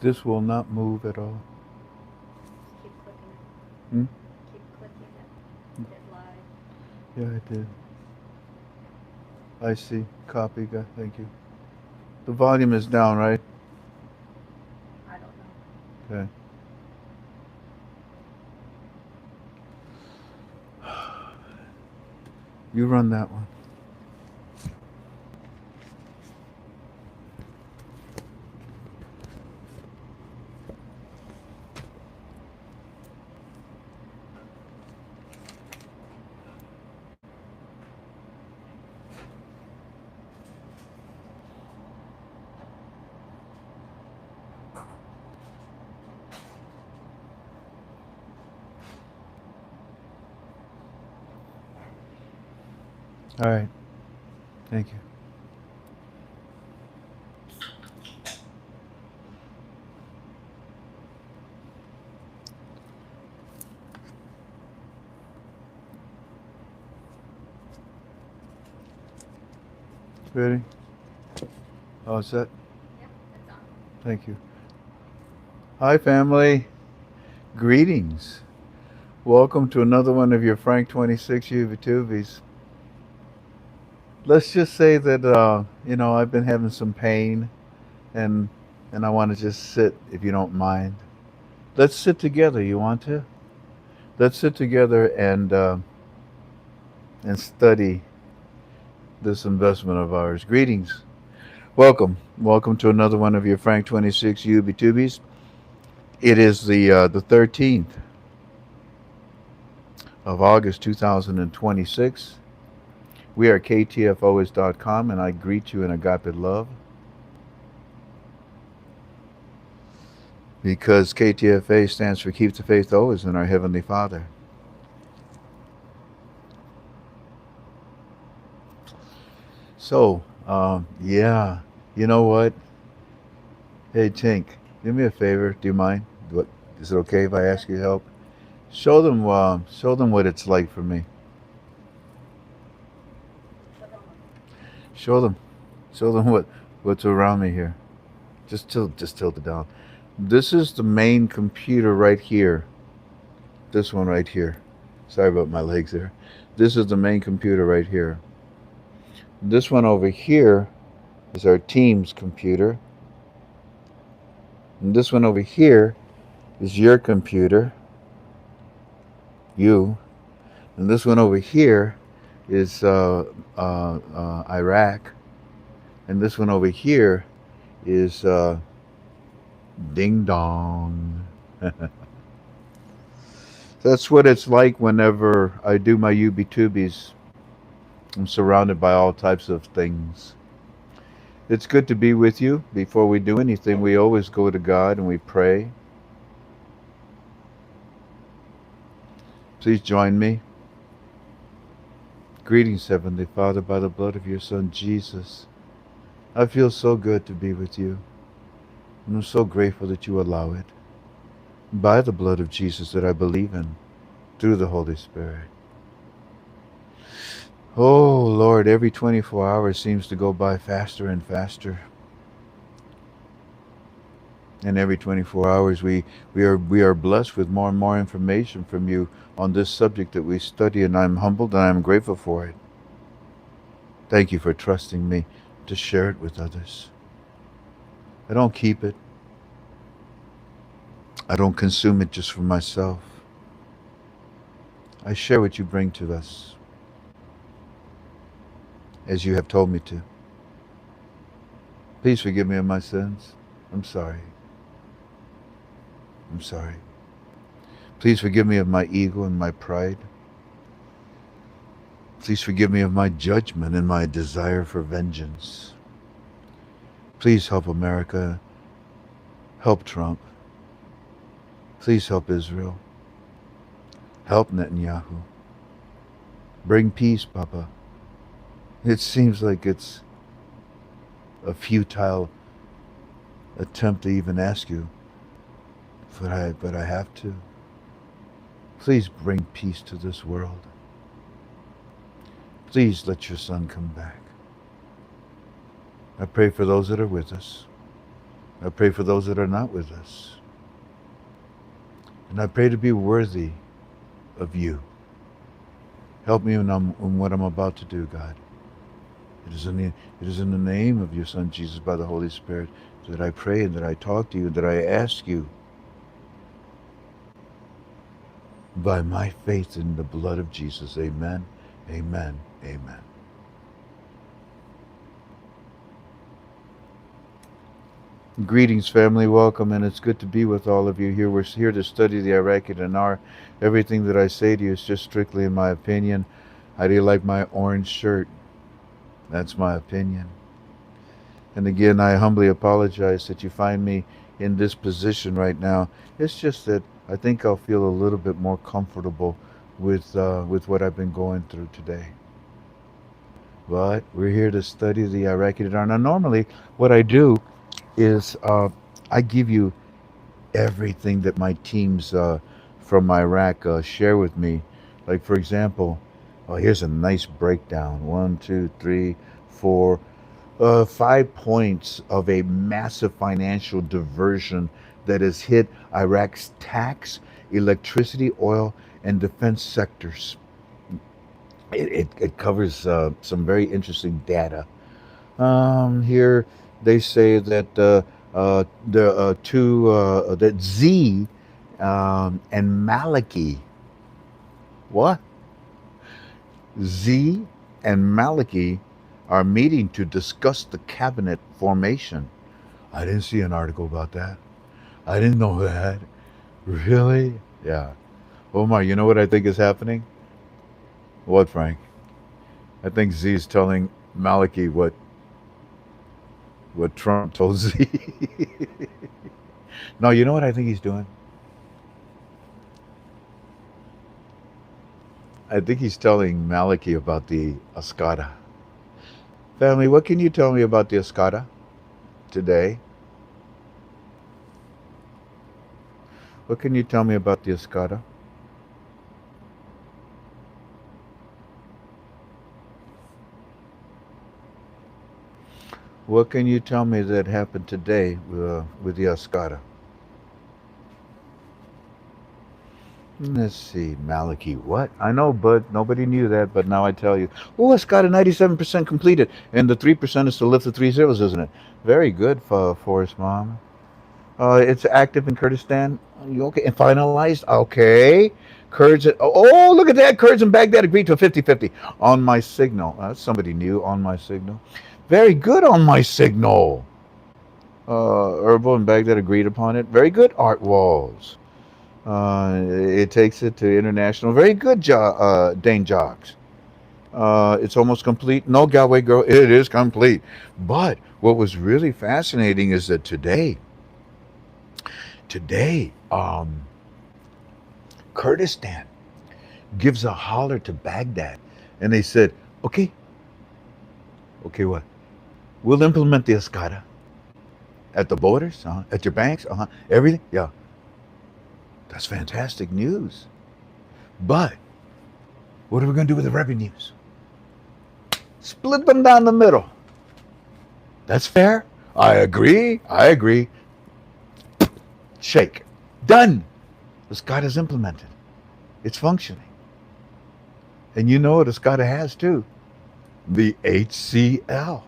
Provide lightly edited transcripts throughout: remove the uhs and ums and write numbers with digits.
This will not move at all. Keep clicking it. Hmm? Keep clicking it. Hit live. Yeah, I did. I see. Copy. Thank you. The volume is down, right? I don't know. Okay. You run that one. All right. Thank you. Ready? All set? Yep, it's on. Thank you. Hi, family. Greetings. Welcome to another one of your Frank26 UV2Bs. Let's just say that, I've been having some pain and I want to just sit, if you don't mind. Let's sit together. You want to? Let's sit together and study this investment of ours. Greetings. Welcome. Welcome to another one of your Frank26 UB2Bs. It is the 13th of August 2026. We are ktfois.com, and I greet you in agape love because KTFA stands for Keep the Faith Always in our Heavenly Father. So, yeah, you know what? Hey, Tink, do me a favor. Do you mind? What is it okay if I ask you help? Show them what it's like for me. Show them, show them what's around me here. Just tilt it down. This is the main computer right here. This one right here. Sorry about my legs there. This is the main computer right here. This one over here is our team's computer. And this one over here is your computer. You. And this one over here is Iraq. And this one over here is Ding Dong. That's what it's like whenever I do my UB2Bs. I'm surrounded by all types of things. It's good to be with you. Before we do anything, we always go to God and we pray. Please join me. Greetings, Heavenly Father, by the blood of your Son, Jesus. I feel so good to be with you. And I'm so grateful that you allow it. By the blood of Jesus that I believe in, through the Holy Spirit. Oh, Lord, every 24 hours seems to go by faster and faster. And every 24 hours we are blessed with more and more information from you on this subject that we study, and I'm humbled and I'm grateful for it. Thank you for trusting me to share it with others. I don't keep it. I don't consume it just for myself. I share what you bring to us, as you have told me to. Please forgive me of my sins. I'm sorry. I'm sorry. Please forgive me of my ego and my pride. Please forgive me of my judgment and my desire for vengeance. Please help America. Help Trump. Please help Israel. Help Netanyahu. Bring peace, Papa. It seems like it's a futile attempt to even ask you, but I have to. Please bring peace to this world. Please let your Son come back. I pray for those that are with us. I pray for those that are not with us. And I pray to be worthy of you. Help me in what I'm about to do, God. It is in the name of your Son, Jesus, by the Holy Spirit, that I pray and that I talk to you and that I ask you by my faith in the blood of Jesus. Amen, amen, amen. Greetings, family. Welcome, and it's good to be with all of you here. We're here to study the Iraqi dinar. Everything that I say to you is just strictly in my opinion. How do you like my orange shirt? That's my opinion. And again, I humbly apologize that you find me in this position right now. It's just that I think I'll feel a little bit more comfortable with what I've been going through today. But we're here to study the Iraqi dinar. Now, normally, what I do is I give you everything that my teams from Iraq share with me. Like, for example, oh, here's a nice breakdown. 1, 2, 3, 4, 5 points of a massive financial diversion that has hit Iraq's tax, electricity, oil, and defense sectors. It covers some very interesting data. Here they say that the two that Z and Maliki, what? Z and Maliki are meeting to discuss the cabinet formation. I didn't see an article about that. I didn't know that. Really? Yeah. Omar, you know what I think is happening? What, Frank? I think Z is telling Maliki what Trump told Z. No, you know what I think he's doing? I think he's telling Maliki about the Ascada. Family, what can you tell me about the Ascada today? What can you tell me about the Ascada? What can you tell me that happened today with the Ascada? Let's see, Maliki. What? I know, but nobody knew that. But now I tell you. Oh, Ascada 97% completed, and the 3% is to lift the 3 zeros, isn't it? Very good, Forest Mom. It's active in Kurdistan. You okay? And finalized. Okay. Kurds. Oh, look at that. Kurds in Baghdad agreed to a 50-50 on my signal. Somebody new on my signal. Very good on my signal. Herbal and Baghdad agreed upon it. Very good, Art Walls. It takes it to international. Very good, Dane Jocks. It's almost complete. No, Galway girl, it is complete. But what was really fascinating is that today, Kurdistan gives a holler to Baghdad, and they said, "Okay, okay, what? We'll implement the Ascada at the borders, at your banks, everything. Yeah, that's fantastic news. But what are we going to do with the revenues? Split them down the middle. That's fair. I agree. I agree. Shake. Done. The SCADA is implemented. It's functioning. And you know what a SCADA has too? The HCL.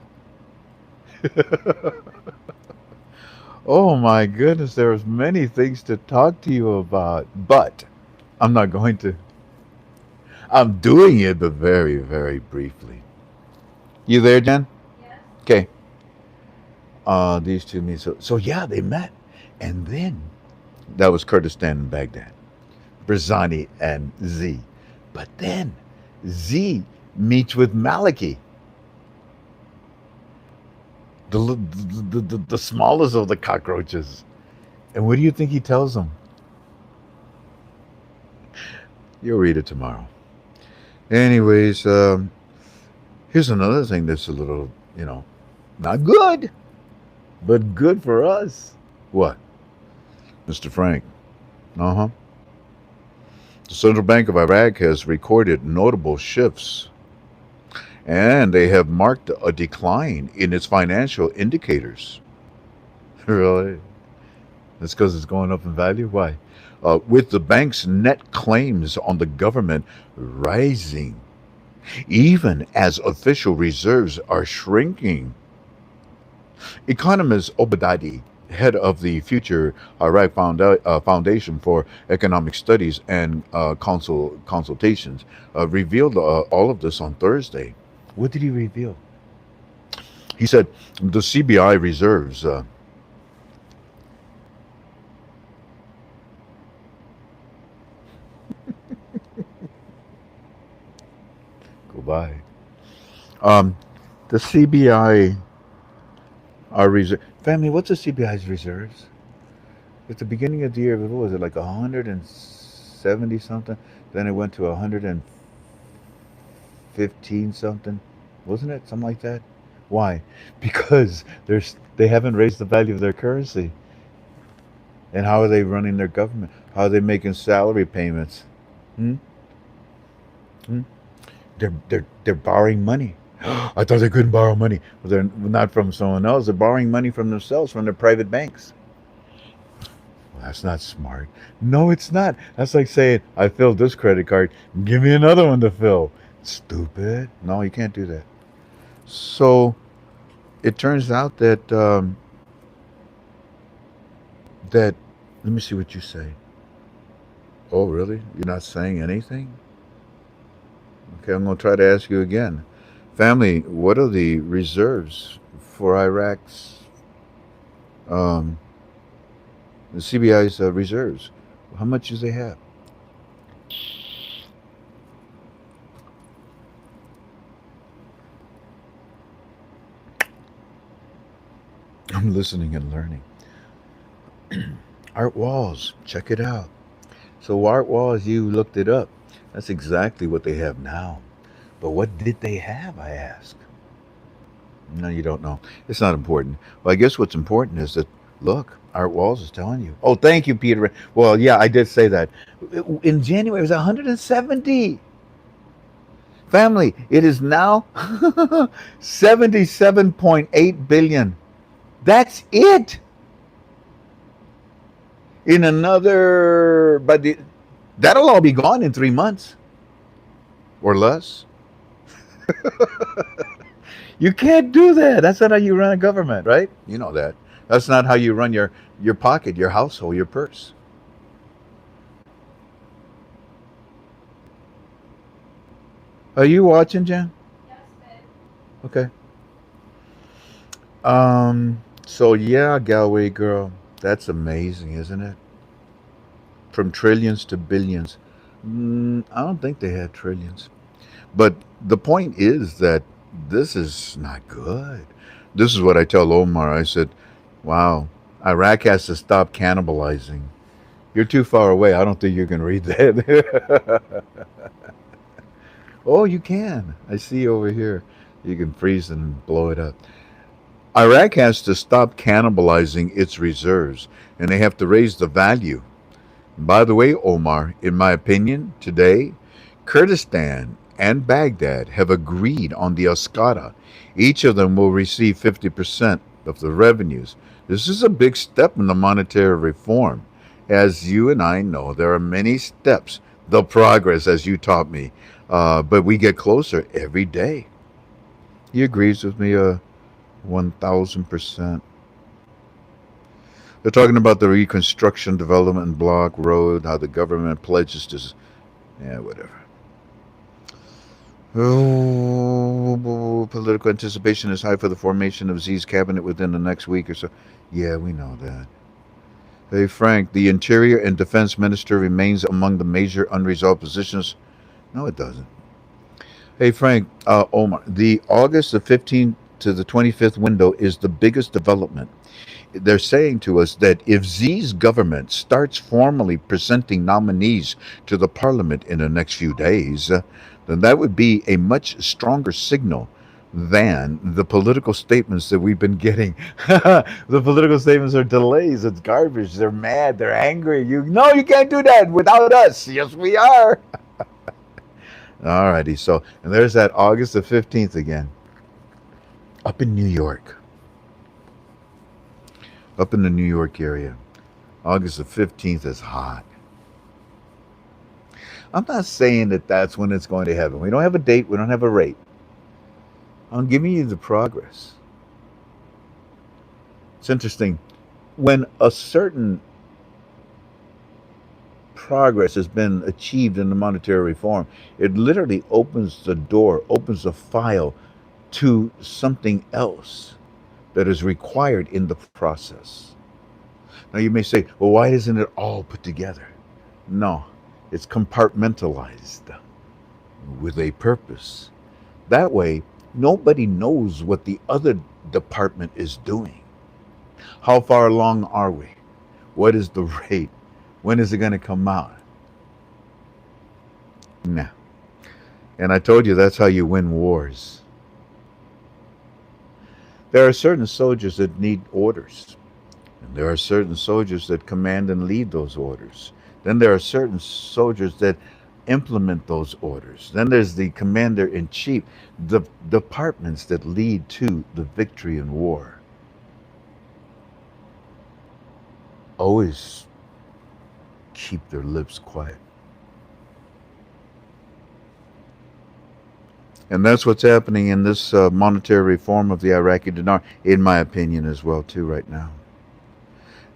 Oh my goodness, there's many things to talk to you about, but I'm not going to. I'm doing it, but very, very briefly. You there, Jen? Yes. Okay. These two meet. So yeah, they met, and then that was Kurdistan and Baghdad, Barzani and Z. But then Z meets with Maliki, the smallest of the cockroaches. And what do you think he tells them? You'll read it tomorrow. Anyways, here's another thing that's a little, not good, but good for us. What? Mr. Frank. Uh-huh. The Central Bank of Iraq has recorded notable shifts, and they have marked a decline in its financial indicators. Really? That's because it's going up in value? Why? With the bank's net claims on the government rising, even as official reserves are shrinking. Economist Obadati, head of the Future Iraq Foundation for Economic Studies and Consultations, revealed all of this on Thursday. What did he reveal? He said the CBI reserves. Goodbye. Um, the CBI are reserve. Family, what's the CBI's reserves? At the beginning of the year, what was it, like 170 something? Then it went to 115 something, wasn't it? Something like that. Why? Because they haven't raised the value of their currency. And how are they running their government? How are they making salary payments? Hmm? Hmm? They're borrowing money. I thought they couldn't borrow money. Well, they're not from someone else. They're borrowing money from themselves, from their private banks. Well, that's not smart. No, it's not. That's like saying, I filled this credit card. Give me another one to fill. Stupid. No, you can't do that. So it turns out that let me see what you say. Oh, really? You're not saying anything? Okay, I'm going to try to ask you again. Family, what are the reserves for Iraq's, um, the CBI's reserves? How much do they have? I'm listening and learning. Art Walls, check it out. So, Art Walls, you looked it up. That's exactly what they have now. But what did they have, I ask? No, you don't know. It's not important. Well, I guess what's important is that, look, Art Walls is telling you. Oh, thank you, Peter. Well, yeah, I did say that. In January, it was 170. Family, it is now 77.8 billion. That's it. In another, that'll all be gone in 3 months or less. You can't do that. That's not how you run a government, right? You know that. That's not how you run your pocket, your household, your purse. Are you watching, Jan? Yes, babe. Okay. So yeah, Galway girl, that's amazing, isn't it? From trillions to billions. I don't think they had trillions. But the point is that this is not good. This is what I tell Omar. I said, wow, Iraq has to stop cannibalizing. You're too far away. I don't think you can read that. Oh, you can. I see over here. You can freeze and blow it up. Iraq has to stop cannibalizing its reserves, and they have to raise the value. By the way, Omar, in my opinion, today, Kurdistan and Baghdad have agreed on the Asqada. Each of them will receive 50% of the revenues. This is a big step in the monetary reform. As you and I know, there are many steps, the progress, as you taught me, but we get closer every day. He agrees with me 1,000%. They're talking about the reconstruction, development, block, road, how the government pledges to. Yeah, whatever. Oh, political anticipation is high for the formation of Z's cabinet within the next week or so. Yeah, we know that. Hey, Frank, the Interior and Defense Minister remains among the major unresolved positions. No, it doesn't. Hey, Frank, Omar, the August the 15th to the 25th window is the biggest development. They're saying to us that if Z's government starts formally presenting nominees to the parliament in the next few days, then that would be a much stronger signal than the political statements that we've been getting. The political statements are delays. It's garbage. They're mad. They're angry. You no, you can't do that without us. Yes, we are. All righty. So, and there's that August the 15th again, up in New York. up in the New York area. August the 15th is hot. I'm not saying that that's when it's going to happen. We don't have a date, we don't have a rate. I'm giving you the progress. It's interesting. When a certain progress has been achieved in the monetary reform, it literally opens the door, opens the file to something else that is required in the process. Now, you may say, well, why isn't it all put together? No, it's compartmentalized with a purpose. That way, nobody knows what the other department is doing. How far along are we? What is the rate? When is it going to come out? Nah. And I told you that's how you win wars. There are certain soldiers that need orders. And there are certain soldiers that command and lead those orders. Then there are certain soldiers that implement those orders. Then there's the commander in chief, the departments that lead to the victory in war. Always keep their lips quiet. And that's what's happening in this monetary reform of the Iraqi dinar, in my opinion, as well, too, right now.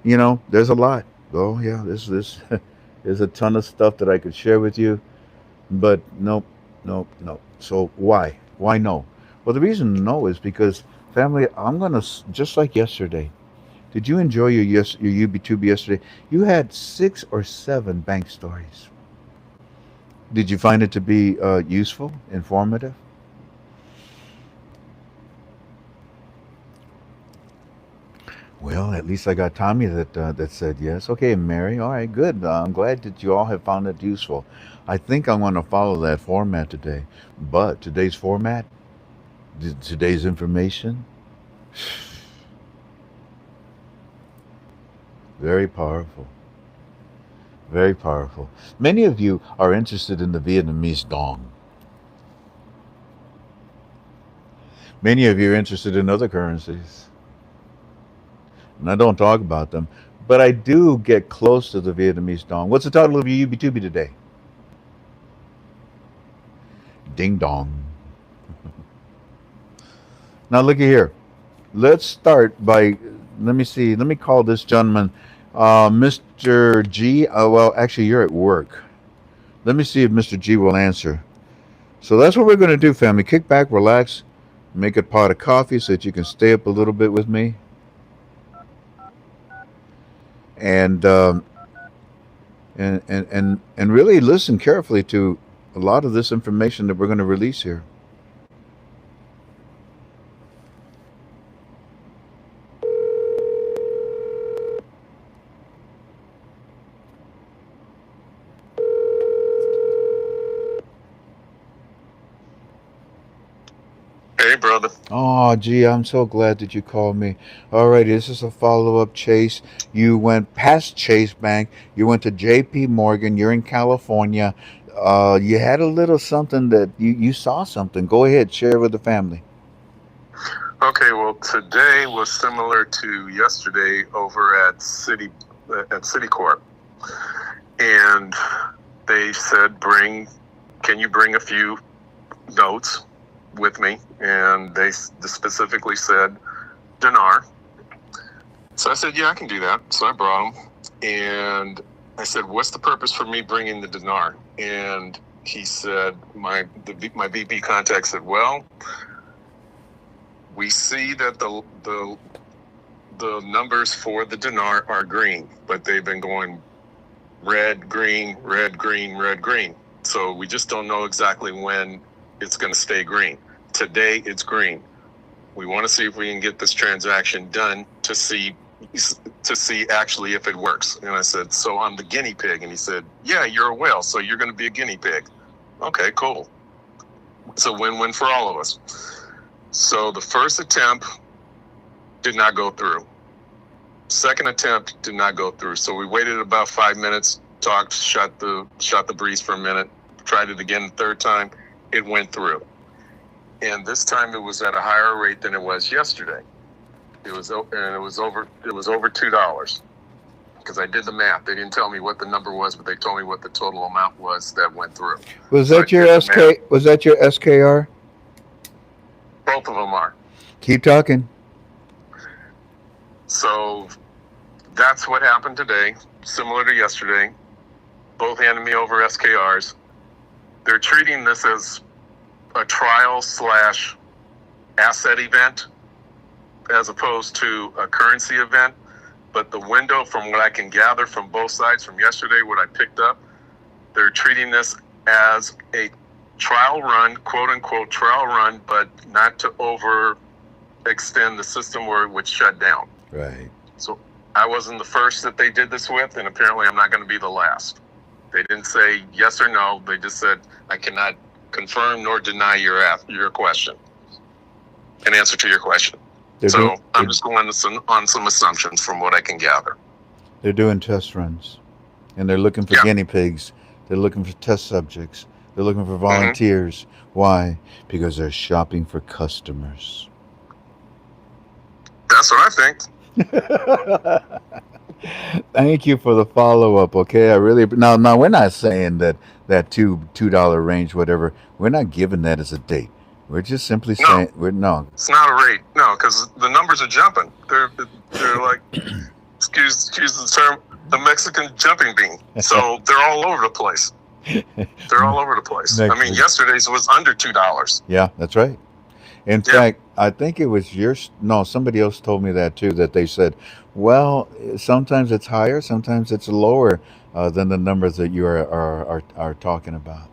You know, there's a lot. Oh, yeah, this there's a ton of stuff that I could share with you, but nope, nope, nope. So why? Why no? Well, the reason no is because, family, I'm gonna just like yesterday. Did you enjoy your UB2B yesterday? You had 6 or 7 bank stories. Did you find it to be useful, informative? Well, at least I got Tommy that said yes. Okay, Mary. All right, good. I'm glad that you all have found it useful. I think I'm going to follow that format today. But today's format, today's information, very powerful. Very powerful. Many of you are interested in the Vietnamese dong. Many of you are interested in other currencies. And I don't talk about them, but I do get close to the Vietnamese dong. What's the title of your UB2B today? Ding dong. Now look at here. Let's start by, let me see, let me call this gentleman Mr. G. Well, actually, you're at work. Let me see if Mr. G will answer. So that's what we're going to do, family. Kick back, relax, make a pot of coffee so that you can stay up a little bit with me. And and really listen carefully to a lot of this information that we're going to release here. Hey, brother. Oh, gee, I'm so glad that you called me. All right, this is a follow-up, Chase. You went past Chase Bank. You went to J.P. Morgan. You're in California. You had a little something that you saw something. Go ahead, share with the family. Okay, well, today was similar to yesterday over at Citicorp, and they said, can you bring a few notes with me? And they specifically said dinar. So I said, yeah, I can do that. So I brought them, and I said, what's the purpose for me bringing the dinar? And he said, my VP contact said, well, we see that the numbers for the dinar are green, but they've been going red, green, red, green, red, green. So we just don't know exactly when it's going to stay green. Today it's green. We want to see if we can get this transaction done to see actually if it works. And I said, so I'm the guinea pig. And he said, yeah, you're a whale, so you're going to be a guinea pig. Okay, cool. It's a win-win for all of us. So the first attempt did not go through. Second attempt did not go through. So we waited about 5 minutes, talked, shot the breeze for a minute, tried it again the third time. It went through. And this time it was at a higher rate than it was yesterday. It was over $2 because I did the math. They didn't tell me what the number was, but they told me what the total amount was that went through. Was So I that your did the math. SK? Was that your SKR? Both of them are. Keep talking. So that's what happened today. Similar to yesterday, both handed me over SKRs. They're treating this as a trial slash asset event as opposed to a currency event. But the window, from what I can gather from both sides from yesterday, what I picked up, they're treating this as a trial run, quote unquote trial run, but not to overextend the system where it would shut down. Right. So I wasn't the first that they did this with, and apparently I'm not going to be the last. They didn't say yes or no. They just said, I cannot confirm nor deny your question, an answer to your question. I'm just going on some assumptions from what I can gather. They're doing test runs, and they're looking for guinea pigs. They're looking for test subjects. They're looking for volunteers. Why? Because they're shopping for customers. That's what I think. Thank you for the follow up. Okay, I really now we're not saying that $2 range, whatever. We're not giving that as a date. We're just simply saying we're no. It's not a rate. No, because the numbers are jumping. They're like, excuse the term, the Mexican jumping bean. So they're all over the place. They're all over the place. I mean, yesterday's was under $2. Yeah, that's right. In fact, I think it was somebody else told me that too, that they said, well, sometimes it's higher, sometimes it's lower than the numbers that you are talking about.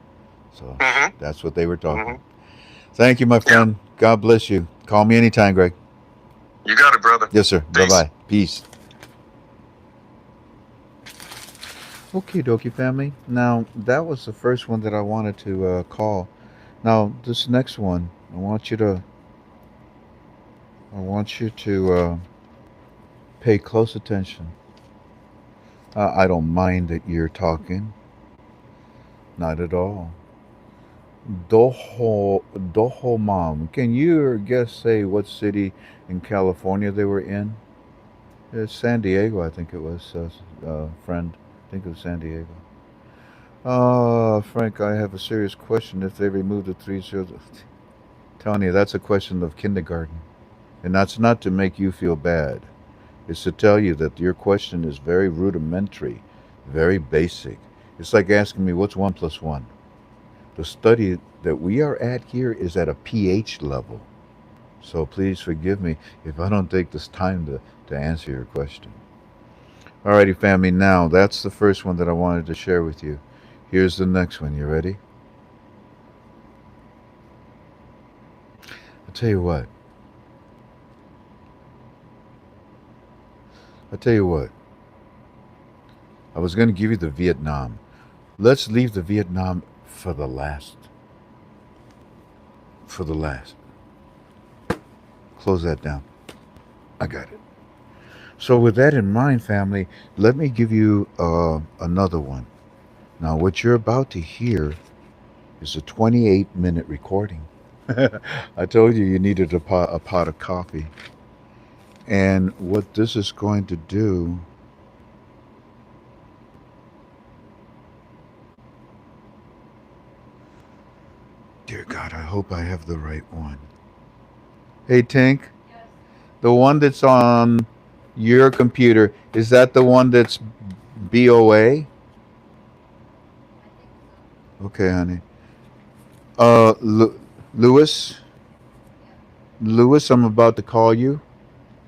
So that's what they were talking. Thank you, my friend. God bless you. Call me anytime, Greg. You got it, brother. Yes, sir. Bye-bye. Peace. Okie dokie, family. Now, that was the first one that I wanted to call. Now, this next one, I want you to pay close attention. I don't mind that you're talking. Not at all. Doho Mom. Can you or guess say what city in California they were in? It's San Diego, I think it was. Friend, I think it was San Diego. Frank, I have a serious question. If they remove the 3 zeros, Tony, that's a question of kindergarten, and that's not to make you feel bad. It's to tell you that your question is very rudimentary, very basic. It's like asking me what's 1 plus 1. The study that we are at here is at a PH level. So please forgive me if I don't take this time to answer your question. Alrighty, family, now that's the first one that I wanted to share with you. Here's the next one. You ready? I'll tell you what. I was going to give you the Vietnam. Let's leave the Vietnam for the last. Close that down. I got it. So with that in mind, family, let me give you another one. Now, what you're about to hear is a 28-minute recording. I told you needed a pot of coffee. And what this is going to do... Dear God, I hope I have the right one. Hey, Tink. Yes. The one that's on your computer, is that the one that's BOA? I think so. Okay, honey. Lewis? Yeah. Lewis, I'm about to call you.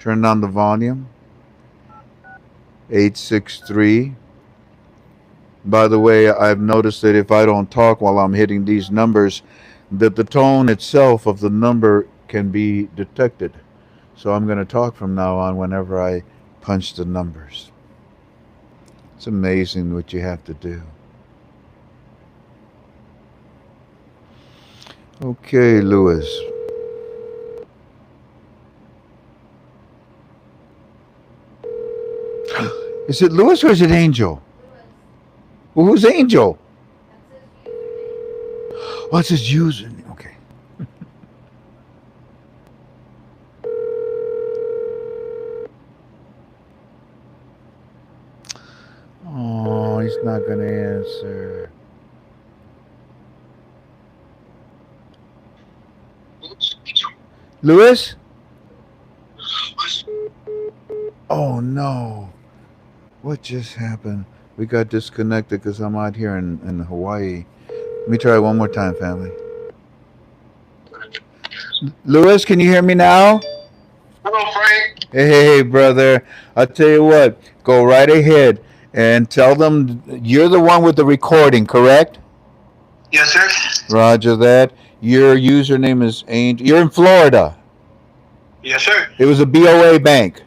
Turn down the volume. 863. By the way, I've noticed that if I don't talk while I'm hitting these numbers, that the tone itself of the number can be detected. So I'm going to talk from now on whenever I punch the numbers. It's amazing what you have to do. Okay, Lewis. Is it Lewis or is it Angel? Lewis. Well, who's Angel? That's his username. What's his username? Okay. not going to answer. Louis? Oh no. What just happened? We got disconnected because I'm out here in Hawaii. Let me try one more time, family. Louis, can you hear me now? Hello, Frank. Hey, brother. I'll tell you what. Go right ahead and tell them you're the one with the recording, correct? Yes, sir. Roger that. Your username is Angel. You're in Florida. Yes, sir. It was a BOA bank.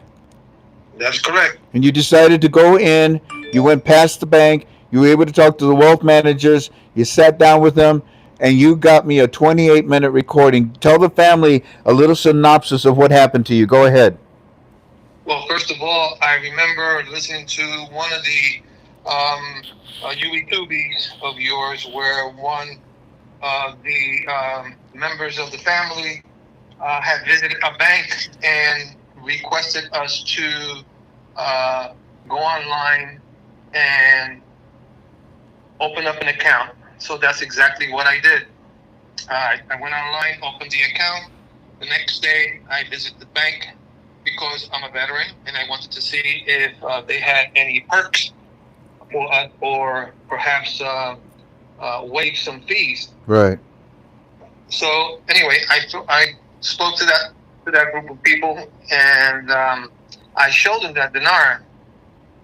That's correct. And you decided to go in. You went past the bank. You were able to talk to the wealth managers. You sat down with them, and you got me a 28-minute recording. Tell the family a little synopsis of what happened to you. Go ahead. Well, first of all, I remember listening to one of the UETubies of yours where one of the members of the family had visited a bank and requested us to go online and open up an account. So that's exactly what I did. I went online, opened the account. The next day, I visited the bank because I'm a veteran and I wanted to see if they had any perks or perhaps waive some fees. Right. So anyway, I spoke to that group of people and I showed them that dinar,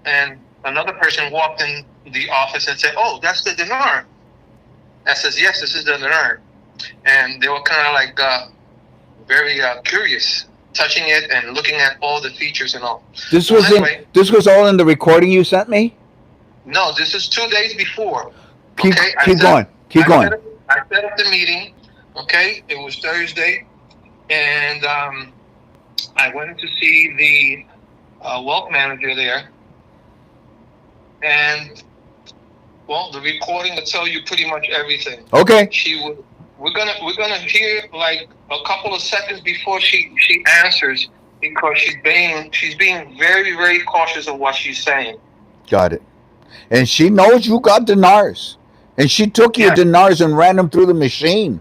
and another person walked in the office and said, "Oh, that's the dinar." I says, "Yes, this is the dinar," and they were kind of like very curious, touching it and looking at all the features and all. This Well, was anyway, this was all in the recording you sent me. no, this is 2 days before. Keep Okay, keep going. Keep going. I set up the meeting. Okay, it was Thursday, and I went to see the wealth manager there, and well, the recording will tell you pretty much everything. Okay. We're gonna hear like a couple of seconds before she answers because she's being very very cautious of what she's saying. Got it. And she knows you got dinars. And she took your dinars and ran them through the machine.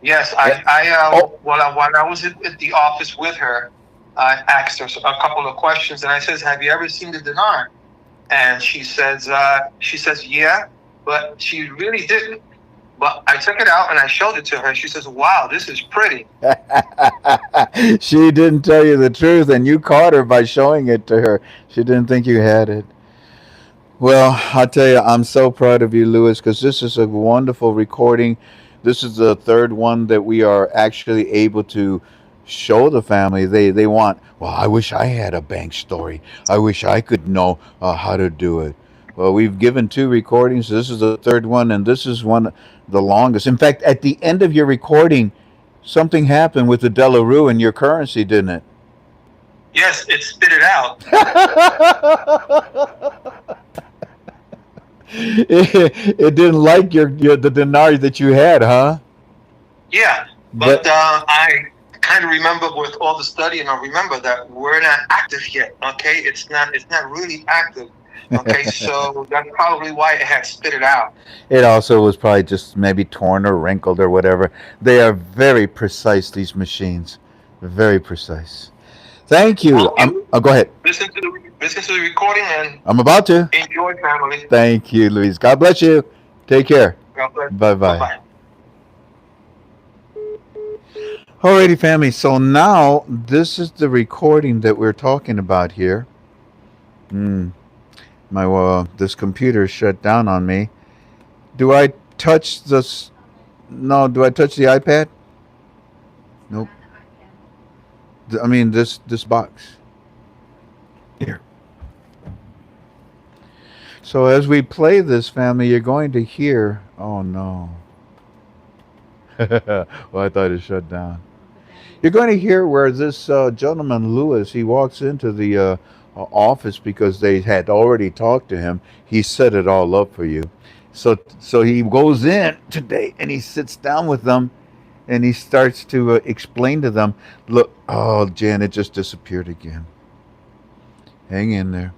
Yes, while I was at the office with her, I asked her a couple of questions, and I says, "Have you ever seen the dinar?" And she says, "Yeah," but she really didn't. But I took it out and I showed it to her. She says, "Wow, this is pretty." She didn't tell you the truth, and you caught her by showing it to her. She didn't think you had it. Well, I'll tell you, I'm so proud of you, Louis, because this is a wonderful recording. This is the third one that we are actually able to show the family. They want, well, I wish I had a bank story. I wish I could know how to do it. Well, we've given two recordings. This is the third one, and this is one the longest. In fact, at the end of your recording, something happened with the Delarue in your currency, didn't it? Yes, it spit it out. It didn't like the dinar that you had, huh? Yeah, but I kind of remember with all the studying, I remember that we're not active yet. Okay, it's not really active. Okay, so that's probably why it had spit it out. It also was probably just maybe torn or wrinkled or whatever. They are very precise, these machines. Very precise. Thank you. Well, go ahead. Listen to the recording and I'm about to. Enjoy, family. Thank you, Luis. God bless you. Take care. God bless. Bye-bye. Bye-bye. Alrighty, family. So now this is the recording that we're talking about here. My this computer shut down on me. Do I touch this? No. Do I touch the iPad? Nope. I mean this box. Here. So as we play this, family, you're going to hear. Oh no. Well, I thought it shut down. You're going to hear where this gentleman, Lewis, he walks into the office because they had already talked to him. He set it all up for you. So he goes in today and he sits down with them and he starts to explain to them, look, oh, Jan, it just disappeared again. Hang in there.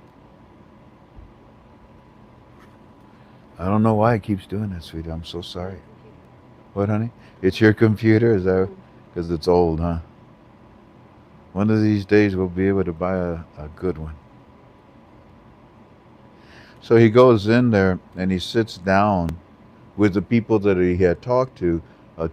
I don't know why it keeps doing that, sweetie. I'm so My sorry. computer. What, honey? It's your computer? Is that Mm. because it's old, huh? One of these days we'll be able to buy a good one. So he goes in there and he sits down with the people that he had talked to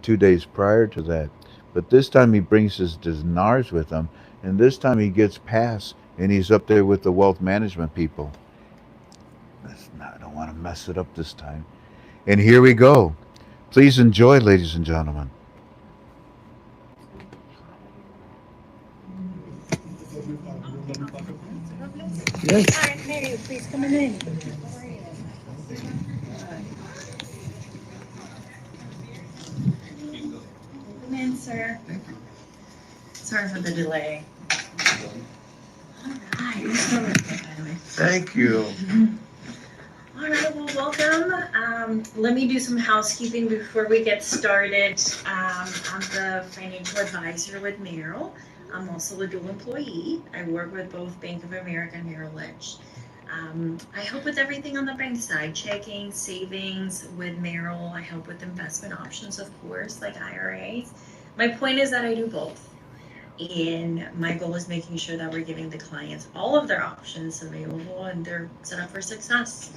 2 days prior to that. But this time he brings his dinars with him, and this time he gets past and he's up there with the wealth management people. I don't want to mess it up this time. And here we go. Please enjoy, ladies and gentlemen. It's gonna be hotter than that. Oh, God bless you. Hi, Mary, please come on in. How are you? Good. Welcome in, sir. Sorry for the delay. All right, you're so welcome, by the way. Thank you. All right, well, welcome. Let me do some housekeeping before we get started. I'm the financial advisor with Merrill. I'm also a dual employee. I work with both Bank of America and Merrill Lynch. I help with everything on the bank side, checking, savings with Merrill. I help with investment options, of course, like IRAs. My point is that I do both. And my goal is making sure that we're giving the clients all of their options available and they're set up for success.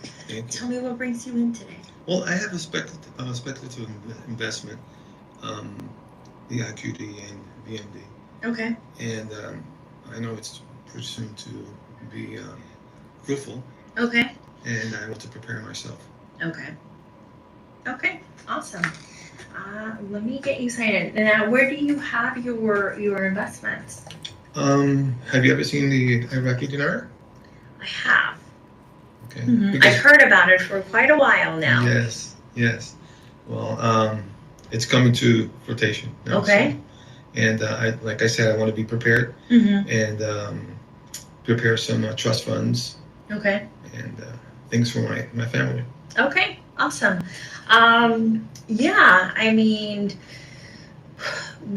Tell me what brings you in today. Well, I have a speculative investment, um, the IQD and VMD, Okay. and I know it's pretty soon to be fruitful, Okay. and I want to prepare myself. Okay. Okay. Awesome. Let me get you signed in. Now, where do you have your investments? Have you ever seen the Iraqi dinar? I have. Okay. I've heard about it for quite a while now. Yes, yes. Well, it's coming to rotation now. Okay. So, and like I said, I want to be prepared Mm-hmm. and prepare some trust funds Okay. and things for my family. Okay. Awesome. Yeah, I mean,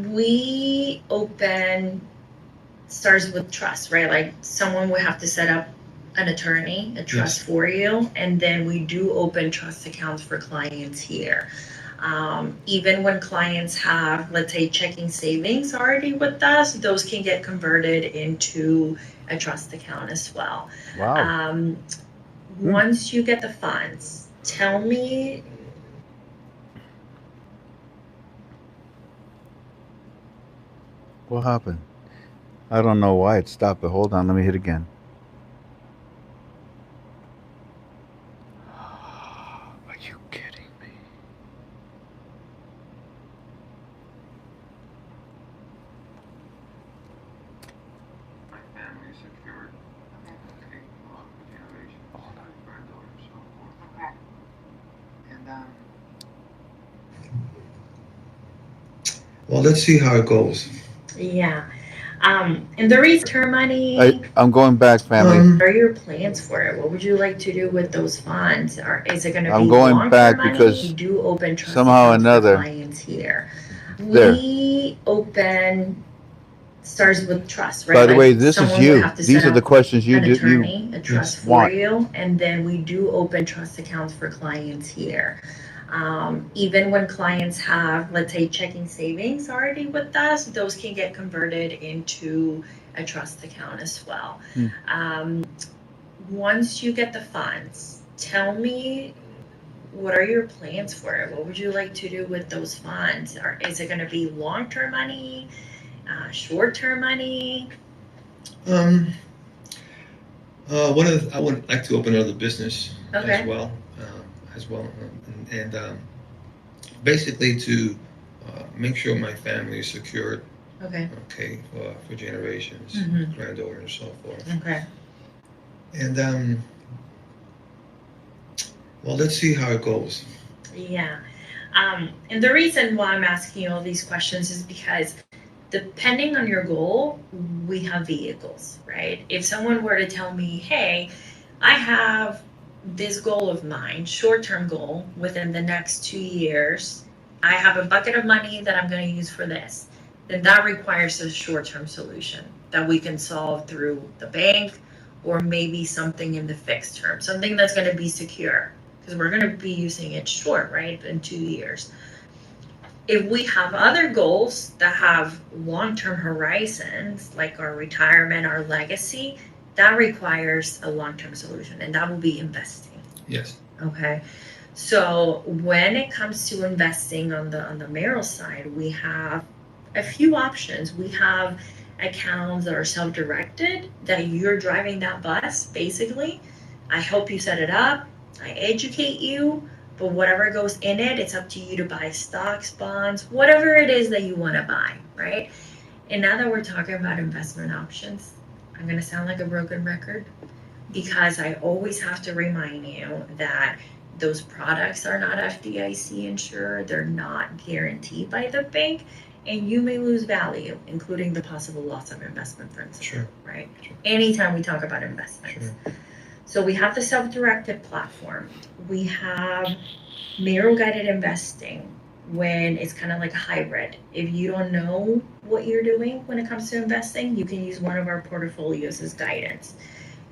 we open starts with trust, right? Like someone would have to set up an attorney, a trust Yes. for you, and then we do open trust accounts for clients here. Even when clients have, let's say, checking savings already with us, those can get converted into a trust account as well. Wow. Once you get the funds, tell me. What happened? I don't know why it stopped, but hold on. Let me hit again. Are you kidding me? My family is secured. Okay, for generations, granddaughters, so forth. Okay. And well, let's see how it goes. Yeah. And the reason term money. I'm going back, family. What are your plans for it? What would you like to do with those funds? Or is it going to I'm be going long-term back money? We because do open trust somehow or accounts for another, clients here. there. We open starts with trust, right? By the way, Like this is someone would you. have to set These are the up questions an you attorney, a trust for want. you, and then we do open trust accounts for clients here. Even when clients have, let's say, checking savings already with us, those can get converted into a trust account as well. Hmm. Um, Once you get the funds, tell me what are your plans for it? What would you like to do with those funds? Or is it going to be long-term money, short-term money? Um, I would like to open another business Okay. as well, and basically to make sure my family is secured. Okay. Okay, for generations, Mhm. granddaughters, and so forth. Okay. And well, let's see how it goes. Yeah. And the reason why I'm asking you all these questions is because depending on your goal, we have vehicles, right? If someone were to tell me, hey, I have this goal of mine, short term goal, within the next 2 years, I have a bucket of money that I'm going to use for this, then that requires a short term solution that we can solve through the bank or maybe something in the fixed term, something that's going to be secure. because we're going to be using it short, right, in 2 years. If we have other goals that have long-term horizons, like our retirement, our legacy, that requires a long-term solution, and that will be investing. Yes. Okay. So when it comes to investing on the Merrill side, we have a few options. We have accounts that are self-directed, that you're driving that bus, basically. I help you set it up, I educate you, but whatever goes in it, it's up to you to buy stocks, bonds, whatever it is that you want to buy, right? And now that we're talking about investment options, I'm going to sound like a broken record, because I always have to remind you that those products are not FDIC insured, they're not guaranteed by the bank, and you may lose value, including the possible loss of investment principal, Sure. right? Sure. Anytime we talk about investments. Sure. So we have the self-directed platform. We have Merrill guided investing, when it's kind of like a hybrid. If you don't know what you're doing when it comes to investing, you can use one of our portfolios as guidance.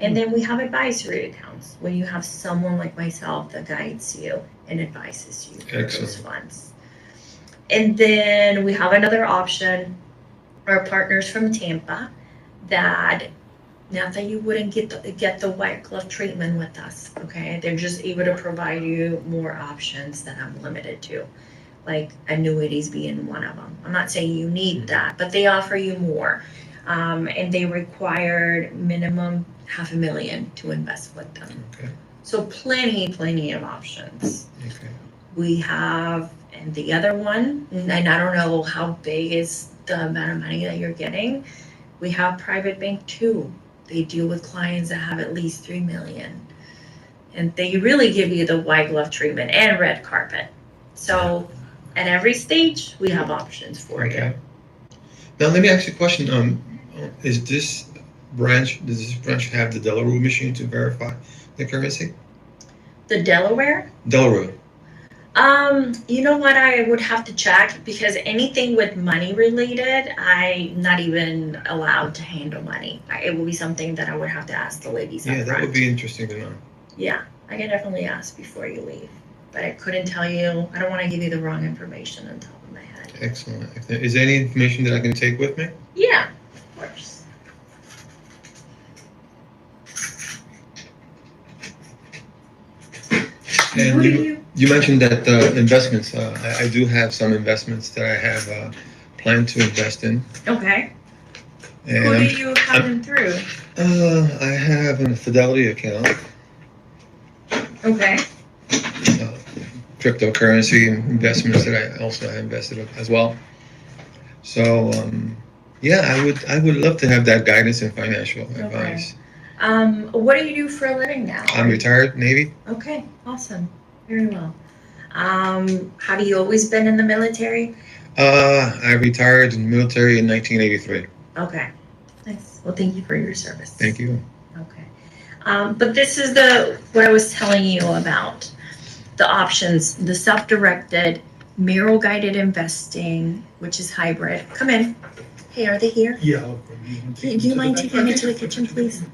And then we have advisory accounts, when you have someone like myself that guides you and advises you for those funds. And then we have another option, our partners from Tampa, that not that you wouldn't get the white glove treatment with us, okay? They're just able to provide you more options that I'm limited to, like annuities being one of them. I'm not saying you need that, but they offer you more. And they required minimum $500,000 to invest with them. Okay. So plenty of options. Okay. We have, and the other one, and I don't know how big is the amount of money that you're getting, we have private bank too. They deal with clients that have at least 3 million. And they really give you the white glove treatment and red carpet. So at every stage, we have options for you. Now let me ask you a question. Does this branch have the Delaware machine to verify the currency? The Delaware? Delaware. You know what, I would have to check, because anything with money related, I'm not even allowed to handle money. It will be something that I would have to ask the ladies up Yeah, that front. would be interesting to know. Yeah, I can definitely ask before you leave, but I couldn't tell you. I don't want to give you the wrong information on top of my head. Excellent. Is there any information that I can take with me? Yeah, of course. And What do you mentioned that investments. I do have some investments that I have planned to invest in. Okay. And Who do you have them through? I have a Fidelity account. Okay. Cryptocurrency investments that I also have invested in as well. So yeah, I would love to have that guidance and financial advice. What do you do for a living now? I'm retired Navy. Okay, awesome. Very well. Have you always been in the military? I retired in the military in 1983. Okay, nice. Well, thank you for your service. Thank you. Okay. But this is what I was telling you about. The options, the self-directed, Merrill guided investing, which is hybrid. Come in. Hey, are they here? Yeah. Do you mind taking me to the kitchen, please?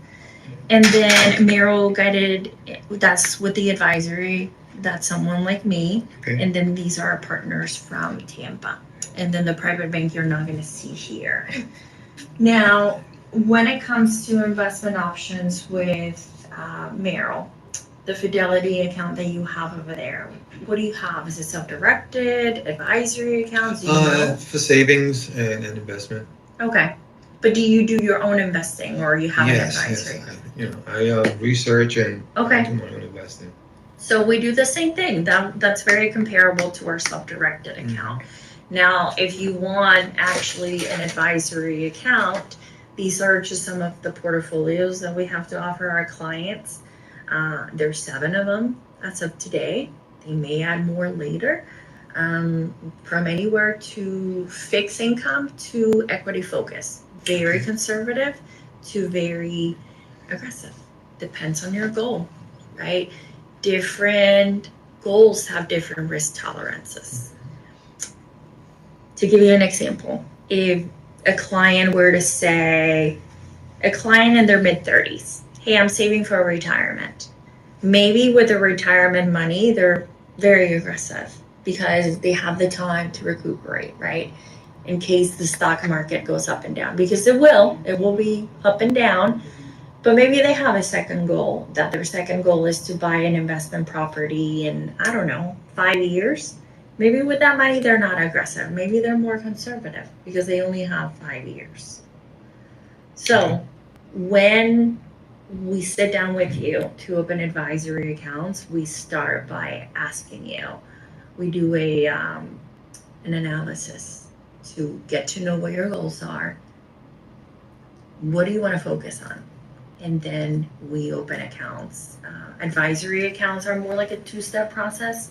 And then Merrill guided, that's with the advisory, that's someone like me. Okay. And then these are our partners from Tampa. And then the private bank you're not going to see here. Now, when it comes to investment options with Merrill, the Fidelity account that you have over there, what do you have? Is it self-directed, advisory accounts? Do you know? For savings and investment. Okay. But do you do your own investing, or you have an advisory? Yes. I research and Okay. do my own investing. So we do the same thing. That's very comparable to our self-directed account. Now, if you want actually an advisory account, these are just some of the portfolios that we have to offer our clients. There's 7 of them as of today. They may add more later. From anywhere to fixed income to equity focus. Very conservative to very aggressive. Depends on your goal, right? Different goals have different risk tolerances. To give you an example, if a client were to say, a client in their mid-30s, hey, I'm saving for retirement. Maybe with the retirement money, they're very aggressive because they have the time to recuperate, right? In case the stock market goes up and down, because it will be up and down. But maybe they have a second goal, that their second goal is to buy an investment property in, I don't know, 5 years. Maybe with that money, they're not aggressive. Maybe they're more conservative because they only have 5 years. So when we sit down with you to open advisory accounts, we start by asking you. We do an analysis to get to know what your goals are. What do you want to focus on? And then we open accounts. Advisory accounts are more like a two-step process.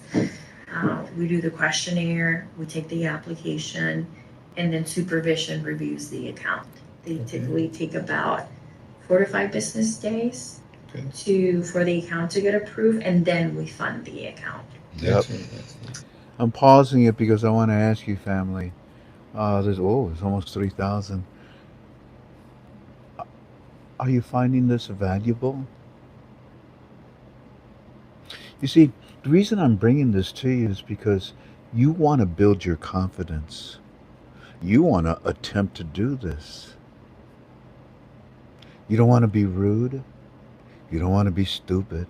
We do the questionnaire, we take the application, and then supervision reviews the account. They typically take about 4 to 5 business days for the account to get approved, and then we fund the account. Yep. I'm pausing it because I want to ask you, family. It's almost 3,000. Are you finding this valuable? You see, the reason I'm bringing this to you is because you want to build your confidence. You want to attempt to do this. You don't want to be rude. You don't want to be stupid.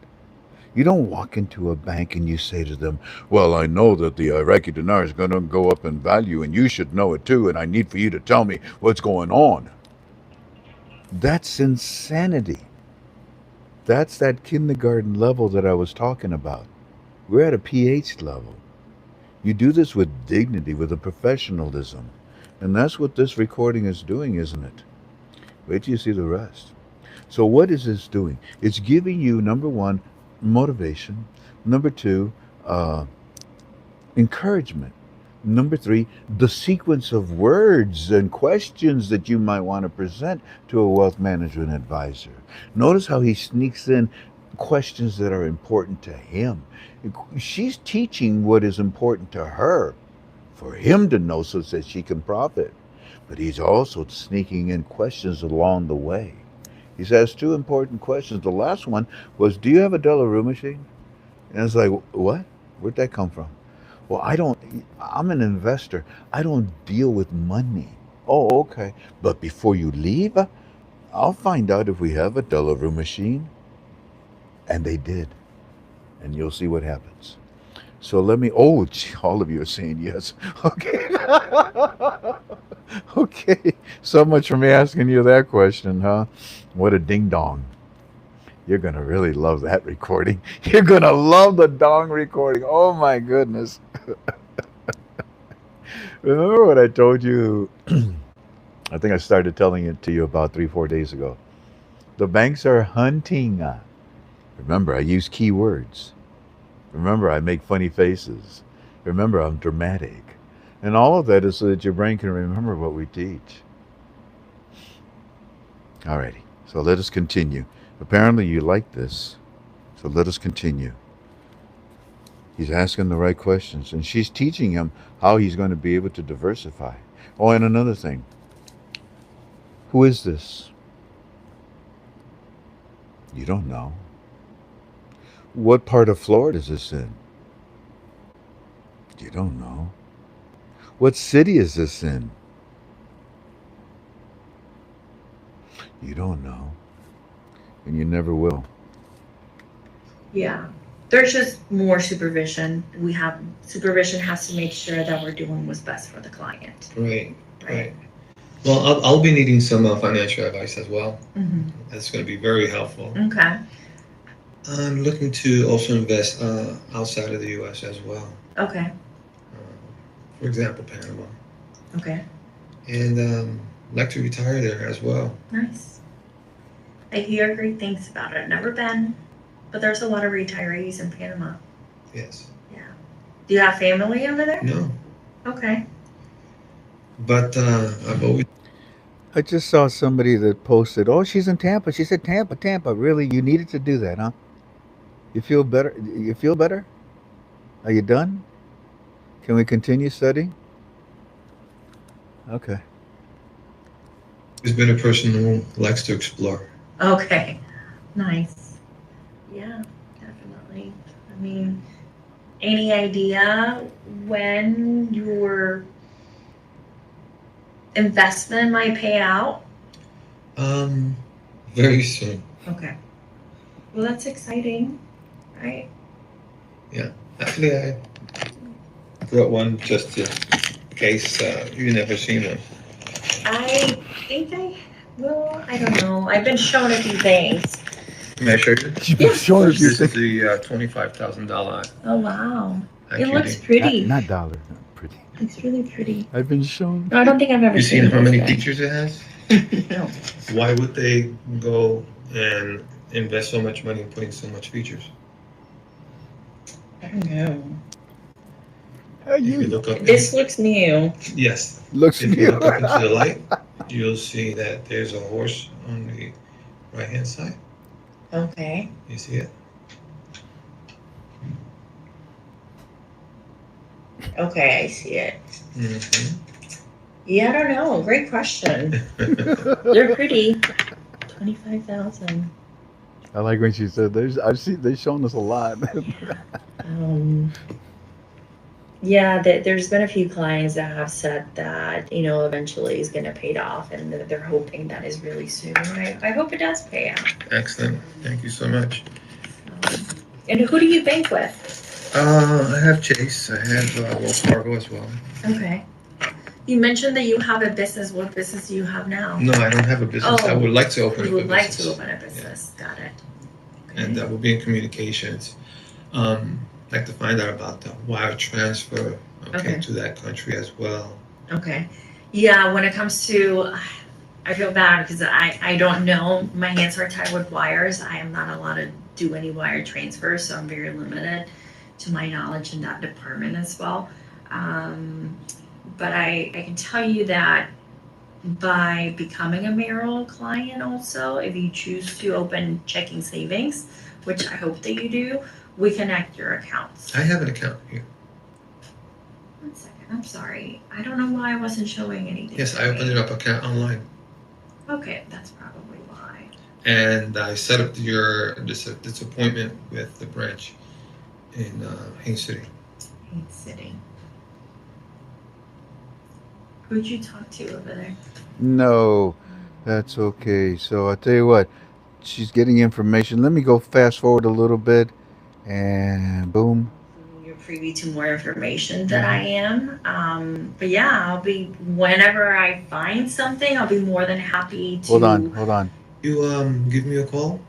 You don't walk into a bank and you say to them, well, I know that the Iraqi dinar is going to go up in value and you should know it too, and I need for you to tell me what's going on. That's insanity. That's that kindergarten level that I was talking about. We're at a PH level. You do this with dignity, with a professionalism. And that's what this recording is doing, isn't it? Wait till you see the rest. So what is this doing? It's giving you, number one, motivation. Number two, encouragement. Number three, the sequence of words and questions that you might want to present to a wealth management advisor. Notice how he sneaks in questions that are important to him. She's teaching what is important to her for him to know so that she can profit. But he's also sneaking in questions along the way. He's asked 2 important questions. The last one was, do you have a Delarue machine? And it's like, what? Where'd that come from? Well, I'm an investor. I don't deal with money. Oh, okay. But before you leave, I'll find out if we have a Delarue machine. And they did. And you'll see what happens. So all of you are saying yes. Okay. Okay. So much for me asking you that question, huh? What a ding dong. You're going to really love that recording. You're going to love the dong recording. Oh my goodness. Remember what I told you? I think I started telling it to you about 3-4 days ago. The banks are hunting. Remember, I use keywords. Remember, I make funny faces. Remember, I'm dramatic. And all of that is so that your brain can remember what we teach. Alrighty, so let us continue. Apparently you like this, so let us continue. He's asking the right questions, and she's teaching him how he's going to be able to diversify. Oh, and another thing. Who is this? You don't know. What part of Florida is this in? You don't know. What city is this in? You don't know. And you never will. Yeah. There's just more supervision. Supervision has to make sure that we're doing what's best for the client. Right. Well, I'll be needing some financial advice as well. Mm-hmm. That's going to be very helpful. Okay. I'm looking to also invest outside of the U.S. as well. Okay. For example, Panama. Okay. And like to retire there as well. Nice. I hear great things about it. Never been, but there's a lot of retirees in Panama. Yes. Yeah. Do you have family over there? No. Okay. But I've always. I just saw somebody that posted, oh, she's in Tampa. She said, Tampa. Really? You needed to do that, huh? You feel better? You feel better? Are you done? Can we continue studying? Okay. He's been a person who likes to explore. Okay. Nice. Yeah, mean, any idea when your investment might pay out? Very soon. Okay. Well, that's exciting, right? Actually, I brought one just in case you never seen one. I think I don't know. I've been shown a few things. May I show you? You've been showing a few This is things. the $25,000. Oh, wow. It Actually, looks pretty. Not dollars, not pretty. It's really pretty. I've been shown. No, I don't think I've ever you seen seen how this many guy. features it has? No. Why would they go and invest so much money in putting so much features? I don't know. How If you you look up, This looks new. yes. looks If you new. look up into the light, you'll see that there's a horse on the right hand side. Okay. You see it? Okay, I see it. Mm-hmm. Yeah, I don't know. Great question. They're pretty. 25,000. I like when she said, I've seen, they've shown us a lot. Yeah, there's been a few clients that have said that, eventually is going to pay off and that they're hoping that is really soon. I hope it does pay out. Excellent. Thank you so much. And who do you bank with? I have Chase. I have Wells Fargo as well. Okay. You mentioned that you have a business. What business do you have now? No, I don't have a business. I Oh, would like to open You up a would like business. to open a business. Got it. Okay. And that will be in communications. Like to find out about the wire transfer Okay. to that country as well. Okay. Yeah, when it comes to, I feel bad because I don't know. My hands are tied with wires. I am not allowed to do any wire transfers, so I'm very limited to my knowledge in that department as well. But I can tell you that by becoming a Merrill client also, if you choose to open checking savings, which I hope that you do, we connect your accounts. I have an account here. 1 second, I'm sorry. I don't know why I wasn't showing anything. Yes, I opened it up account online. Okay, that's probably why. And I set up this appointment with the branch in Haines City. Haines City. Who'd you talk to over there? No, that's okay. So I'll tell you what, she's getting information. Let me go fast forward a little bit, and boom. You're privy to more information than I am. But yeah, I'll be, whenever I find something, I'll be more than happy to. Hold on. You give me a call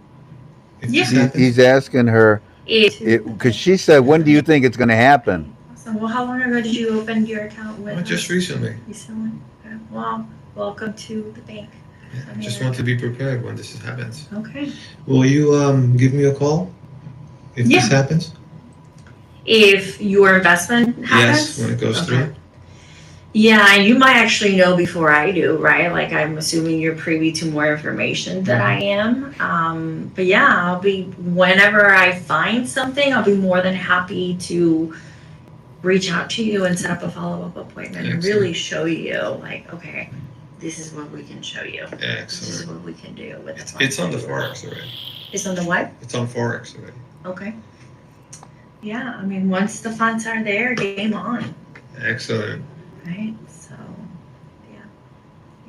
if Yeah. this happens. He's asking her, because she said, when do you think it's going to happen? Awesome. Well, how long ago did you open your account with? Just recently. Recently? Okay. Well, welcome to the bank. Yeah, just want to be prepared when this happens. Okay. Will you give me a call if this happens? If your investment happens? Yes, when it goes through. Yeah, and you might actually know before I do, right? Like, I'm assuming you're privy to more information than I am. But yeah, I'll be, whenever I find something, I'll be more than happy to reach out to you and set up a follow-up appointment and really show you, like, okay, this is what we can show you. This is Excellent. what we can do with the It's on the Forex already. It's on the what? It's on Forex already. Okay. Yeah, I mean, once the funds are there, game on. Excellent. Right, so, yeah.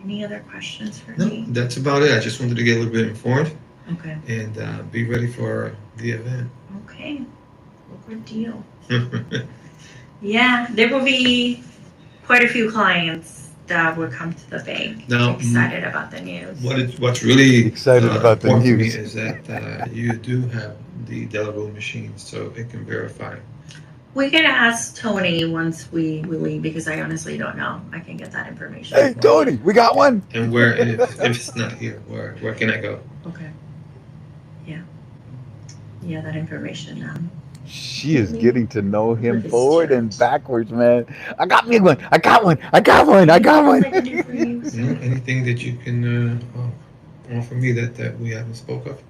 Any other questions for No, me? that's about it. I just wanted to get a little bit informed Okay. and be ready for the event. Okay. Well, good deal. Yeah, there will be quite a few clients that will come to the bank. Now, excited about the news. What's really Excited about the important to me news. is that you do have the Delaware machine, so it can verify. We can ask Tony once we leave because I honestly don't know. I can get that information. Hey, Tony, we got one. And where, if it's not here, where can I go? Okay. Yeah. Yeah, that information. She is getting to know him forward and backwards, man. I got me one. I got one. I can do for you, You sir. know, anything that you can offer me that we haven't spoke of?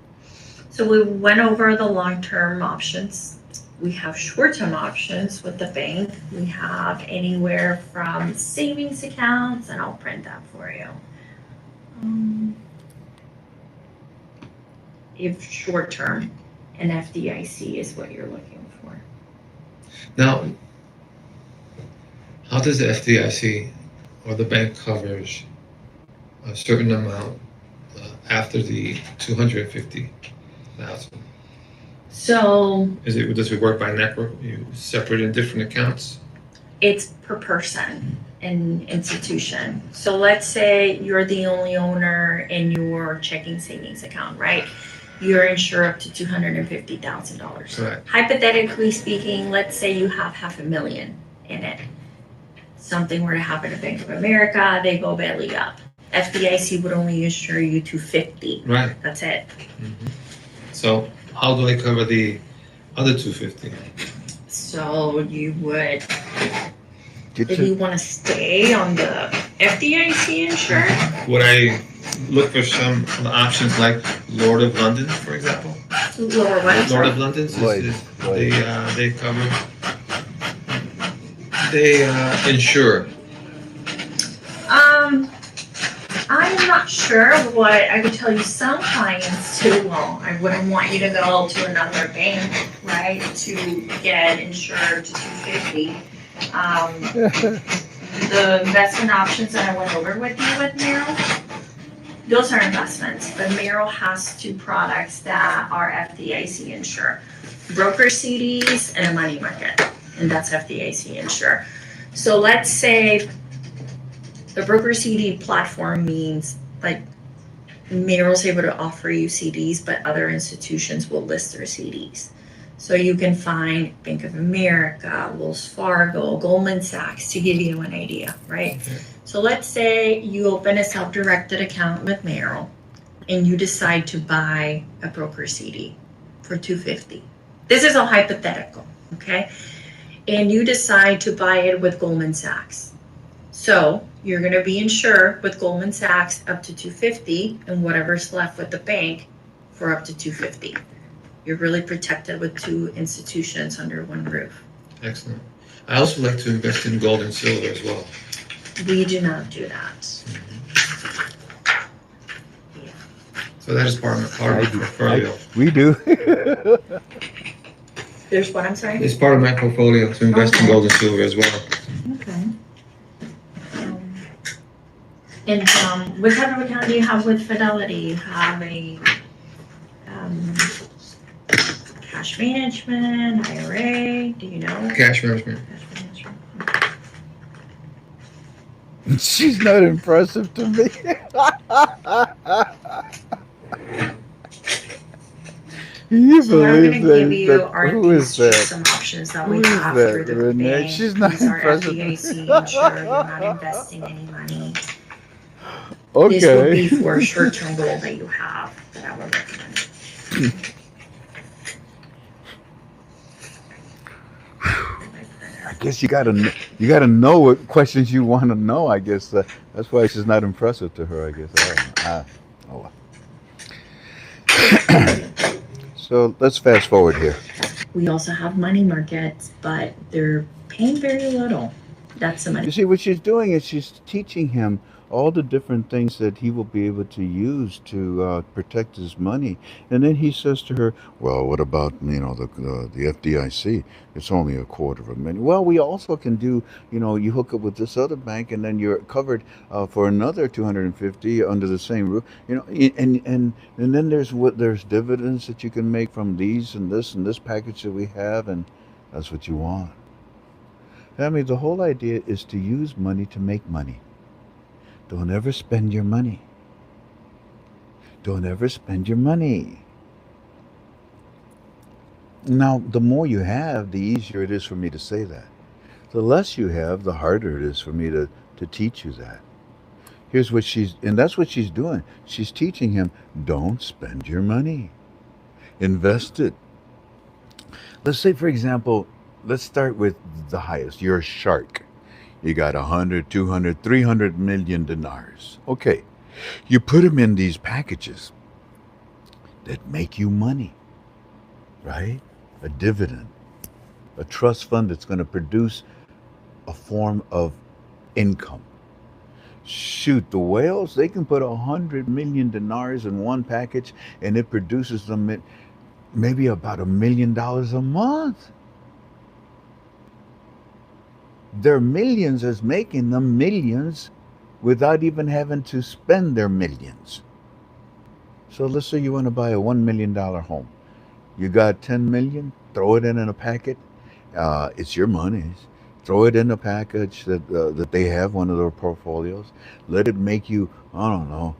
So we went over the long-term options. We have short-term options with the bank. We have anywhere from savings accounts, and I'll print that for you. If short-term and FDIC is what you're looking for. Now, how does the FDIC or the bank covers a certain amount after the 250,000? So Does it work by network? You separate in different accounts? it's per person and institution. So let's say you're the only owner in your checking savings account, right? You're insured up to $250,000. Correct. Hypothetically speaking, let's say you have $500,000 in it. Something were to happen to Bank of America, they go belly up. FDIC would only insure you $250,000. Right. That's it. Mm-hmm. So how do I cover the other 250? So you would, Get if your, you want to stay on the FDIC insured, Would I look for some of the options like Lord of London, for example? lower what? Lord of London, Lloyd. they cover, they insure. I'm not sure what I could tell you. Some clients too. Well, I wouldn't want you to go to another bank, right, to get insured to 250. The investment options that I went over with you with Merrill, those are investments. But Merrill has two products that are FDIC insured: broker CDs and a money market, and that's FDIC insured. So let's say the broker CD platform means like Merrill's able to offer you CDs, but other institutions will list their CDs. So you can find Bank of America, Wells Fargo, Goldman Sachs, to give you an idea, right? Okay. So let's say you open a self-directed account with Merrill and you decide to buy a broker CD for $250. This is all hypothetical, okay? And you decide to buy it with Goldman Sachs. So you're going to be insured with Goldman Sachs up to $250, and whatever's left with the bank for up to $250. You're really protected with two institutions under one roof. Excellent. I also like to invest in gold and silver as well. We do not do that. Yeah. So that is part of my portfolio. we do. There's what, I'm sorry? It's part of my portfolio to invest in gold and silver as well. Okay. And what type of account do you have with Fidelity? You have a cash management, IRA, do you know? Cash management. Cash management. She's not impressive to me. You So what I'm believe gonna give you that? are Who these is that? just some options that we Who is have that, through the Renee? bank. She's not These are impressive. FDIC insured, you're not investing any money. Okay. This would be for a short-term goal that you have that I would recommend. I guess you gotta know what questions you want to know. I guess that's why she's not impressive to her. I guess. Oh, well. So let's fast forward here. We also have money markets, but they're paying very little. That's the money. You see, what she's doing is she's teaching him all the different things that he will be able to use to protect his money. And then he says to her, "Well, what about the FDIC? It's only $250,000. Well, we also can do you hook up with this other bank, and then you're covered for another 250 under the same roof. And then there's dividends that you can make from these and this package that we have, and that's what you want." I mean, the whole idea is to use money to make money. Don't ever spend your money. Don't ever spend your money. Now, the more you have, the easier it is for me to say that. The less you have, the harder it is for me to teach you that. Here's what and that's what she's doing. She's teaching him, don't spend your money. Invest it. Let's say, for example, let's start with the highest. You're a shark. You got 100, 200, 300 million dinars. Okay. You put them in these packages that make you money, right? A dividend, a trust fund that's going to produce a form of income. Shoot, the whales, they can put 100 million dinars in one package and it produces them maybe about $1 million a month. Their millions is making them millions without even having to spend their millions. So let's say you want to buy a $1 million home. You got 10 million, throw it in a packet. It's your money. Throw it in a package that they have one of their portfolios. Let it make you, I don't know,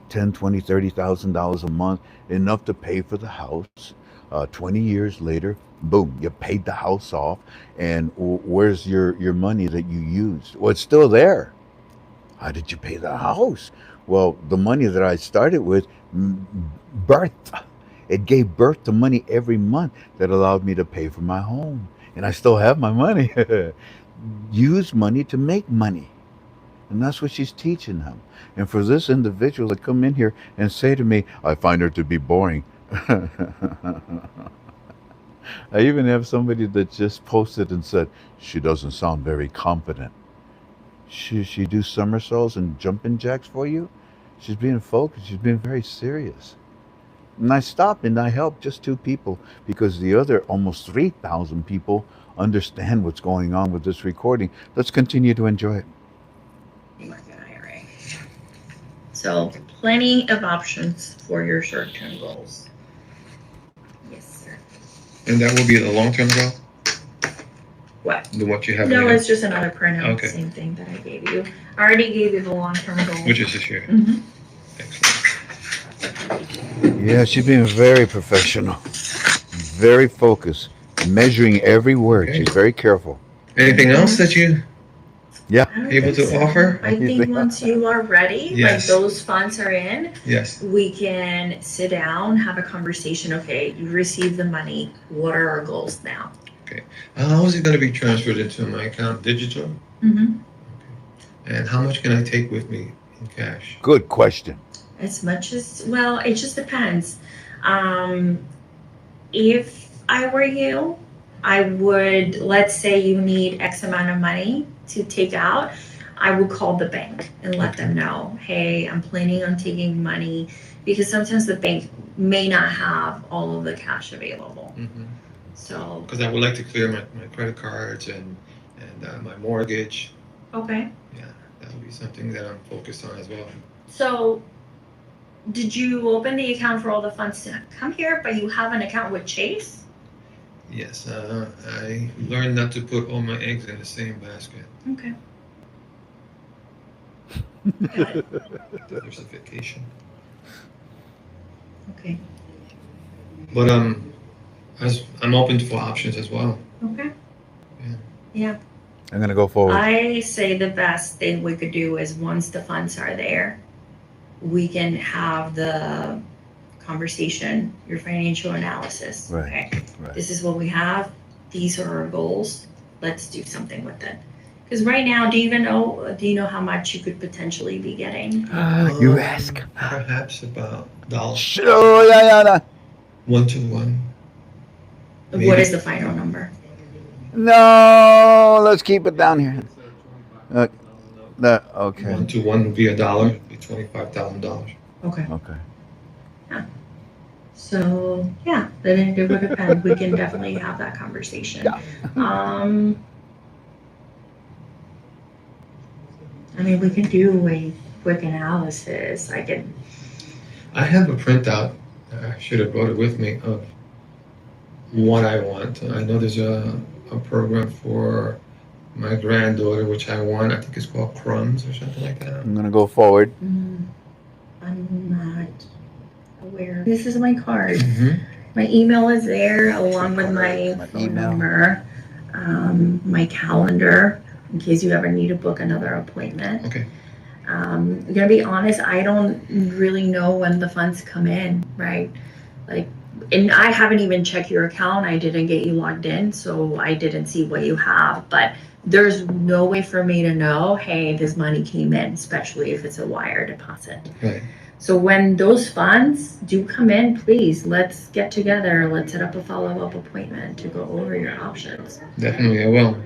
10, 20, $30,000 a month, enough to pay for the house. 20 years later, boom, you paid the house off. And where's your money that you used? Well, it's still there. How did you pay the house? Well, the money that I started with, birth. It gave birth to money every month that allowed me to pay for my home. And I still have my money. Use money to make money. And that's what she's teaching them. And for this individual to come in here and say to me, I find her to be boring. I even have somebody that just posted and said, she doesn't sound very confident. She do somersaults and jumping jacks for you? She's being focused. She's being very serious. And I stopped and I helped just 2 people because the other almost 3,000 people understand what's going on with this recording. Let's continue to enjoy it. Market IRA. So plenty of options for your short-term goals. Yes, sir. And that will be the long-term goal? What? What you have No, right now? it's just another printout. Okay. Same thing that I gave you. I already gave you the long-term goal. Which is this year. Mhm. Excellent. Yeah, she's being very professional, very focused, measuring every word. Okay. She's very careful. Anything else that you Yeah. I don't able think to so. offer? I think once you are ready, Yes. like those funds are in, Yes. we can sit down, have a conversation. Okay, you received the money. What are our goals now? How is it going to be transferred into my account? Digital? Mm-hmm. And how much can I take with me in cash? Good question. As much as, well, it just depends. If I were you, I would, let's say you need X amount of money to take out, I would call the bank and let them know, hey, I'm planning on taking money, because sometimes the bank may not have all of the cash available. Mm-hmm. So, Because I would like to clear my credit cards and my mortgage. okay. Yeah, that would be something that I'm focused on as well. So, did you open the account for all the funds to come here, but you have an account with Chase? Yes, I learned not to put all my eggs in the same basket. Okay. Got it. Diversification. Okay. But as I'm open for options as well. Okay. Yeah. Yeah. I'm going to go forward. I say the best thing we could do is once the funds are there, we can have the conversation, your financial analysis. Right, Okay. right. This is what we have. These are our goals. Let's do something with it. Because right now, do you know how much you could potentially be getting? You ask. Perhaps about $1. Sure, yeah. 1 to 1. Maybe. What is the final number? No, let's keep it down here. Okay. 1 to 1 would be $1. It'd be $25,000. Okay. Okay. So yeah, then it would depend. We can definitely have that conversation. Yeah. I mean, we can do a quick analysis. I have a printout. I should have brought it with me of what I want. I know there's a program for my granddaughter, which I want. I think it's called Crumbs or something like that. I'm going to go forward. I'm not aware. This is my card. Mm-hmm. My email is there along with my phone email. number, my calendar, in case you ever need to book another appointment. Okay. I'm gonna be honest, I don't really know when the funds come in, right? Like, and I haven't even checked your account. I didn't get you logged in, so I didn't see what you have. But there's no way for me to know, hey, this money came in, especially if it's a wire deposit. Right. So when those funds do come in, please, let's get together. Let's set up a follow-up appointment to go over your options. Definitely, I will.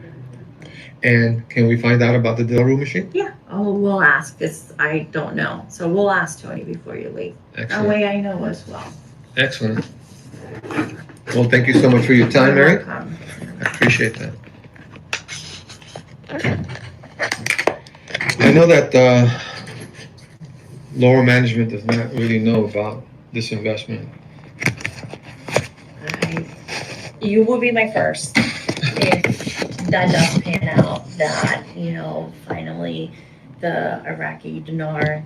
And can we find out about the Delru machine? Yeah. Oh, we'll ask, because I don't know. So we'll ask Tony before you leave. Excellent. That way I know as well. Excellent. Well, thank you so much for your time, Mary. You're welcome. I appreciate that. I know that lower management does not really know about this investment. You will be my first if that does pan out, that, finally the Iraqi dinar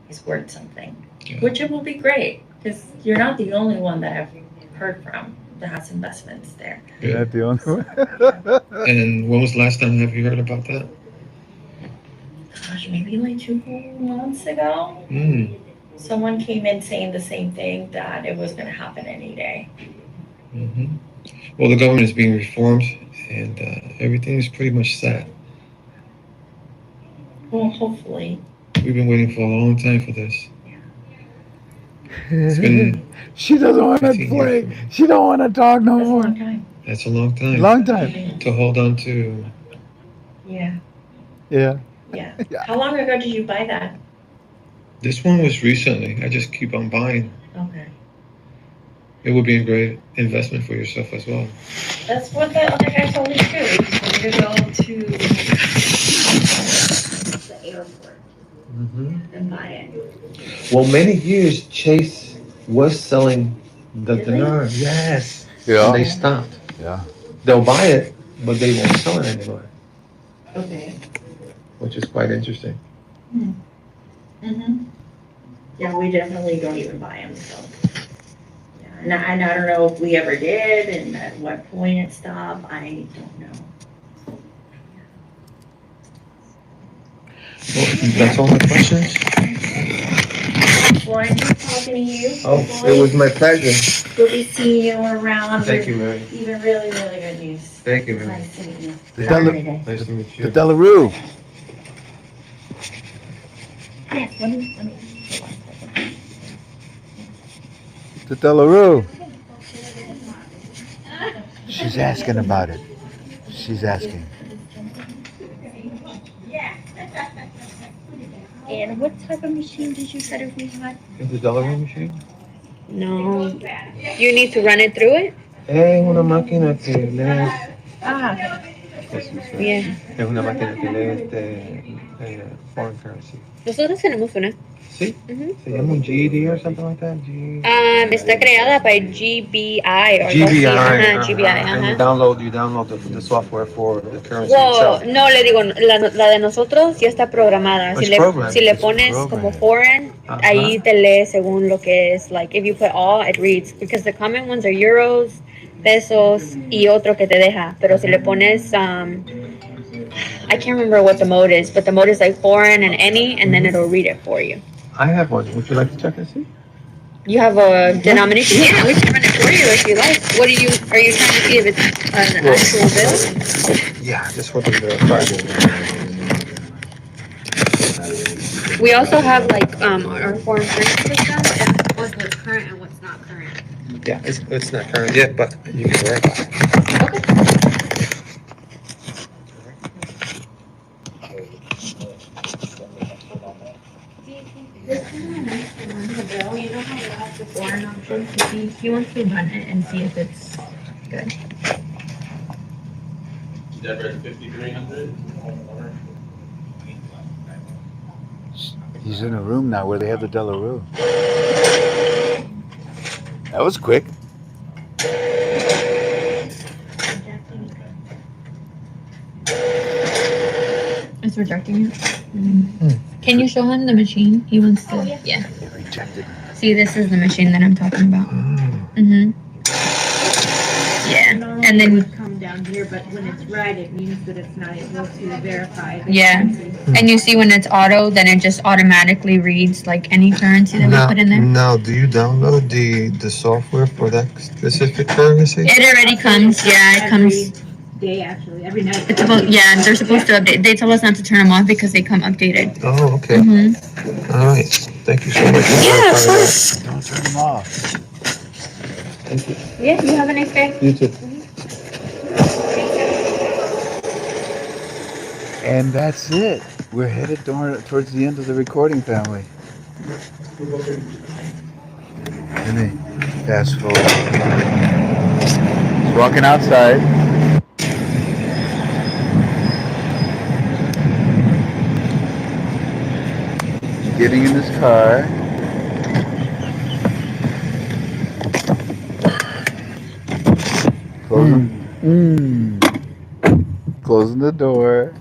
is worth something, Yeah. which it will be great, because you're not the only one that I've heard from that has investments there. You're not the only one. And when was the last time have you heard about that? Gosh, maybe like 2 months ago, someone came in saying the same thing, that it was going to happen any day. Mm-hmm. Well, the government is being reformed, and everything is pretty much set. Well, hopefully. We've been waiting for a long time for this. It's been She doesn't want to 15 years play. for me. She don't want to talk no That's a more. long time. That's a long time. Long time. To hold on to. Yeah. Yeah. Yeah. Yeah. How long ago did you buy that? This one was recently. I just keep on buying. Okay. It would be a great investment for yourself as well. That's what the other guy told me too. He told me to go to the airport and buy it. Well, many years Chase was selling the Really? dinar. Yes. Yeah. And they stopped. Yeah. They'll buy it, but they won't sell it anymore, Okay. which is quite interesting. Mm-hmm. Yeah, we definitely don't even buy them, so. Yeah, and I don't know if we ever did, and at what point it stopped, I don't know. Well, that's all my questions. Well, I enjoyed talking to you. Oh, it was my pleasure. We'll be seeing you around. Thank you, Mary. Even really, really good news. Thank you, Mary. Nice to meet you. The Saturday. Nice to meet The you. Delarue. Yes, let me. The Delarue. She's asking about it. She's asking. And what type of machine did you say we had? Is the Delaware machine? No. You need to run it through it? Es una máquina que lee. Ah, bien. Es una máquina que lee foreign currency. Nosotros tenemos una. Sí. Ujú. Se llama un GED or something like that. Está creada by GBI o algo así. GBI. Ajá, GBI, And you ajá. download the software for the currency Well, itself. no, le digo, la de nosotros ya está programada. It's programmed. Si le It's pones programmed. como foreign, Ajá. ahí te lee según lo que es. Like, if you put all, it reads. Because the common ones are euros, pesos, y otro que te deja. Pero si le pones, I can't remember what the mode is, but the mode is like foreign and any, and then it'll read it for you. I have one. Would you like to check and see? You have a denomination? Yeah, we can run it for you if you like. Are you trying to see if it's an Well, actual bill? Yeah, just want to verify. We also have like our foreign currency system, and what's current and what's not current. Yeah, it's not current yet, but you can verify. This is kind of nice to run the bill. You know how you have the foreign option? He wants to run it and see if it's good. Debit 5,300. He's in a room now where they have the Delarue. That was quick. It's rejecting it. Can you show him the machine? He wants to. Yeah. It rejected. See, this is the machine that I'm talking about. Mm-hmm. Yeah. And then would come down here, but when it's red, it means that it's not able to verify. the Yeah. currency. And you see when it's auto, then it just automatically reads like any currency that we put in there. Now, do you download the software for that specific currency? It already comes. Yeah, it comes. Every day, actually, every night. It's about, yeah, they're supposed to update. They tell us not to turn them off because they come updated. Oh, okay. Mm-hmm. All right. Thank you so much. for Yeah, of verifying that. course. Don't turn them off. Thank you. Yeah, you have a nice day. You too. And that's it. We're headed towards the end of the recording, family. Let me fast forward. He's walking outside. getting in his car. Closing, closing the door.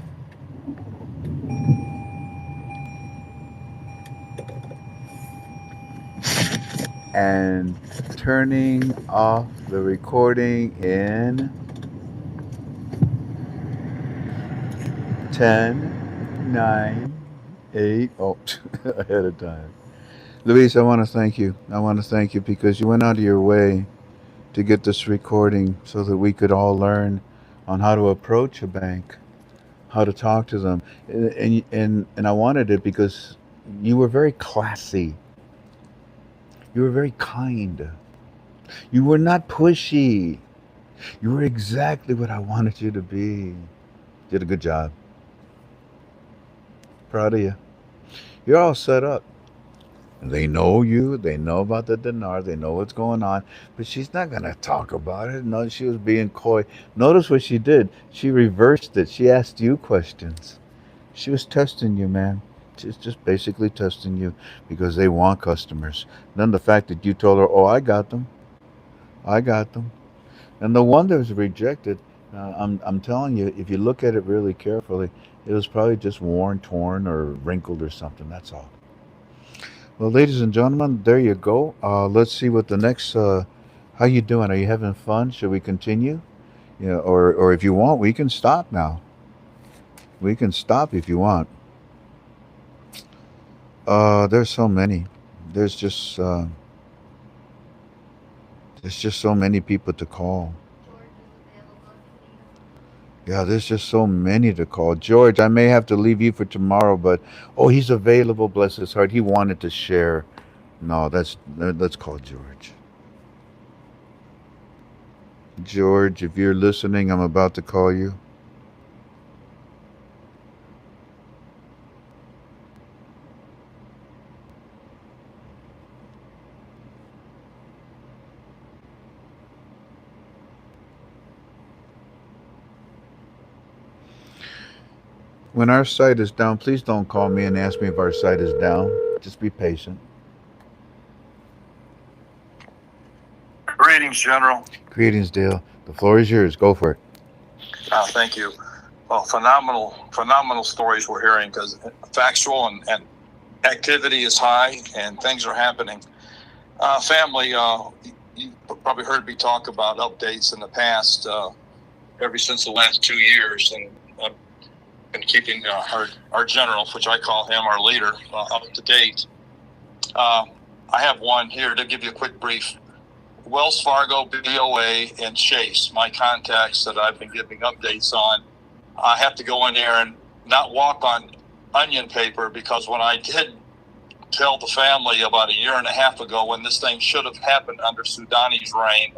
And turning off the recording in 10, 9, 8. Oh, ahead of time. Luis, I want to thank you. I want to thank you because you went out of your way to get this recording so that we could all learn on how to approach a bank, how to talk to them. And I wanted it because you were very classy. You were very kind. You were not pushy. You were exactly what I wanted you to be. Did a good job. Proud of you. You're all set up. They know you. They know about the dinar. They know what's going on. But she's not going to talk about it. No, she was being coy. Notice what she did. She reversed it. She asked you questions. She was testing you, man. She's just basically testing you because they want customers. Then the fact that you told her, oh, I got them. I got them. And the one that was rejected, I'm telling you, if you look at it really carefully, it was probably just worn, torn, or wrinkled or something. That's all. Well, ladies and gentlemen, there you go. Let's see what the next. How you doing? Are you having fun? Should we continue? Yeah, or if you want, we can stop now. We can stop if you want. There's so many. There's just uh, there's just so many people to call. Yeah, there's just so many to call. George, I may have to leave you for tomorrow, but oh, he's available. Bless his heart. He wanted to share. No, let's call George. George, if you're listening, I'm about to call you. When our site is down, please don't call me and ask me if our site is down. Just be patient. Greetings, General. Greetings, Dale. The floor is yours. Go for it. Thank you. Well, phenomenal stories we're hearing because factual and activity is high and things are happening. Family, you probably heard me talk about updates in the past, ever since the last 2 years, and I've been keeping our general, which I call him our leader, up to date. I have one here to give you a quick brief. Wells Fargo, BOA, and Chase, my contacts that I've been giving updates on. I have to go in there and not walk on onion paper because when I did tell the family about a year and a half ago when this thing should have happened under Soudani's reign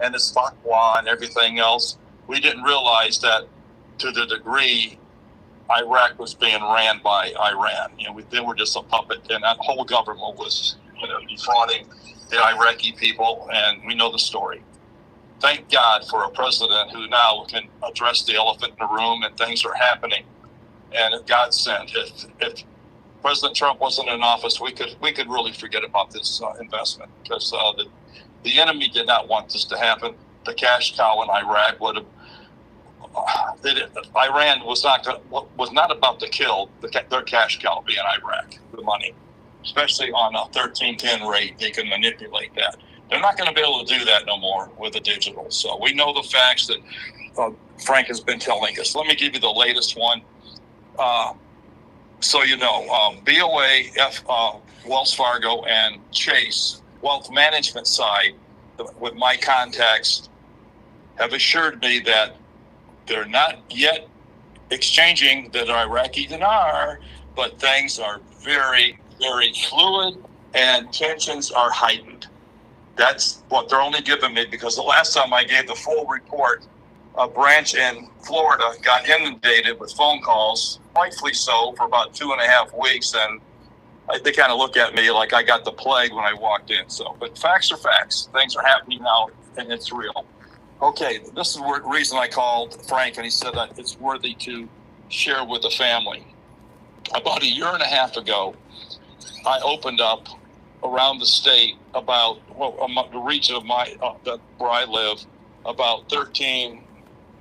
and his fatwa and everything else, we didn't realize that to the degree Iraq was being ran by Iran. They were just a puppet, and that whole government was defrauding the Iraqi people, and we know the story. Thank God for a president who now can address the elephant in the room, and things are happening. And God sent. If President Trump wasn't in office, we could really forget about this investment because the enemy did not want this to happen. The cash cow in Iraq would have. Iran was not about to kill their cash cow being Iraq, the money. Especially on a 1310 rate, they can manipulate that. They're not going to be able to do that no more with the digital. So we know the facts that Frank has been telling us. Let me give you the latest one. So BOA, Wells Fargo, and Chase, wealth management side, with my contacts, have assured me that they're not yet exchanging the Iraqi dinar, but things are very, very fluid and tensions are heightened. That's what they're only giving me because the last time I gave the full report, a branch in Florida got inundated with phone calls, rightfully so, for about 2.5 weeks, and they kind of look at me like I got the plague when I walked in. So, but facts are facts. Things are happening now, and it's real. Okay, this is the reason I called Frank, and he said that it's worthy to share with the family. About a year and a half ago, I opened up around the state about the region of where I live, about 13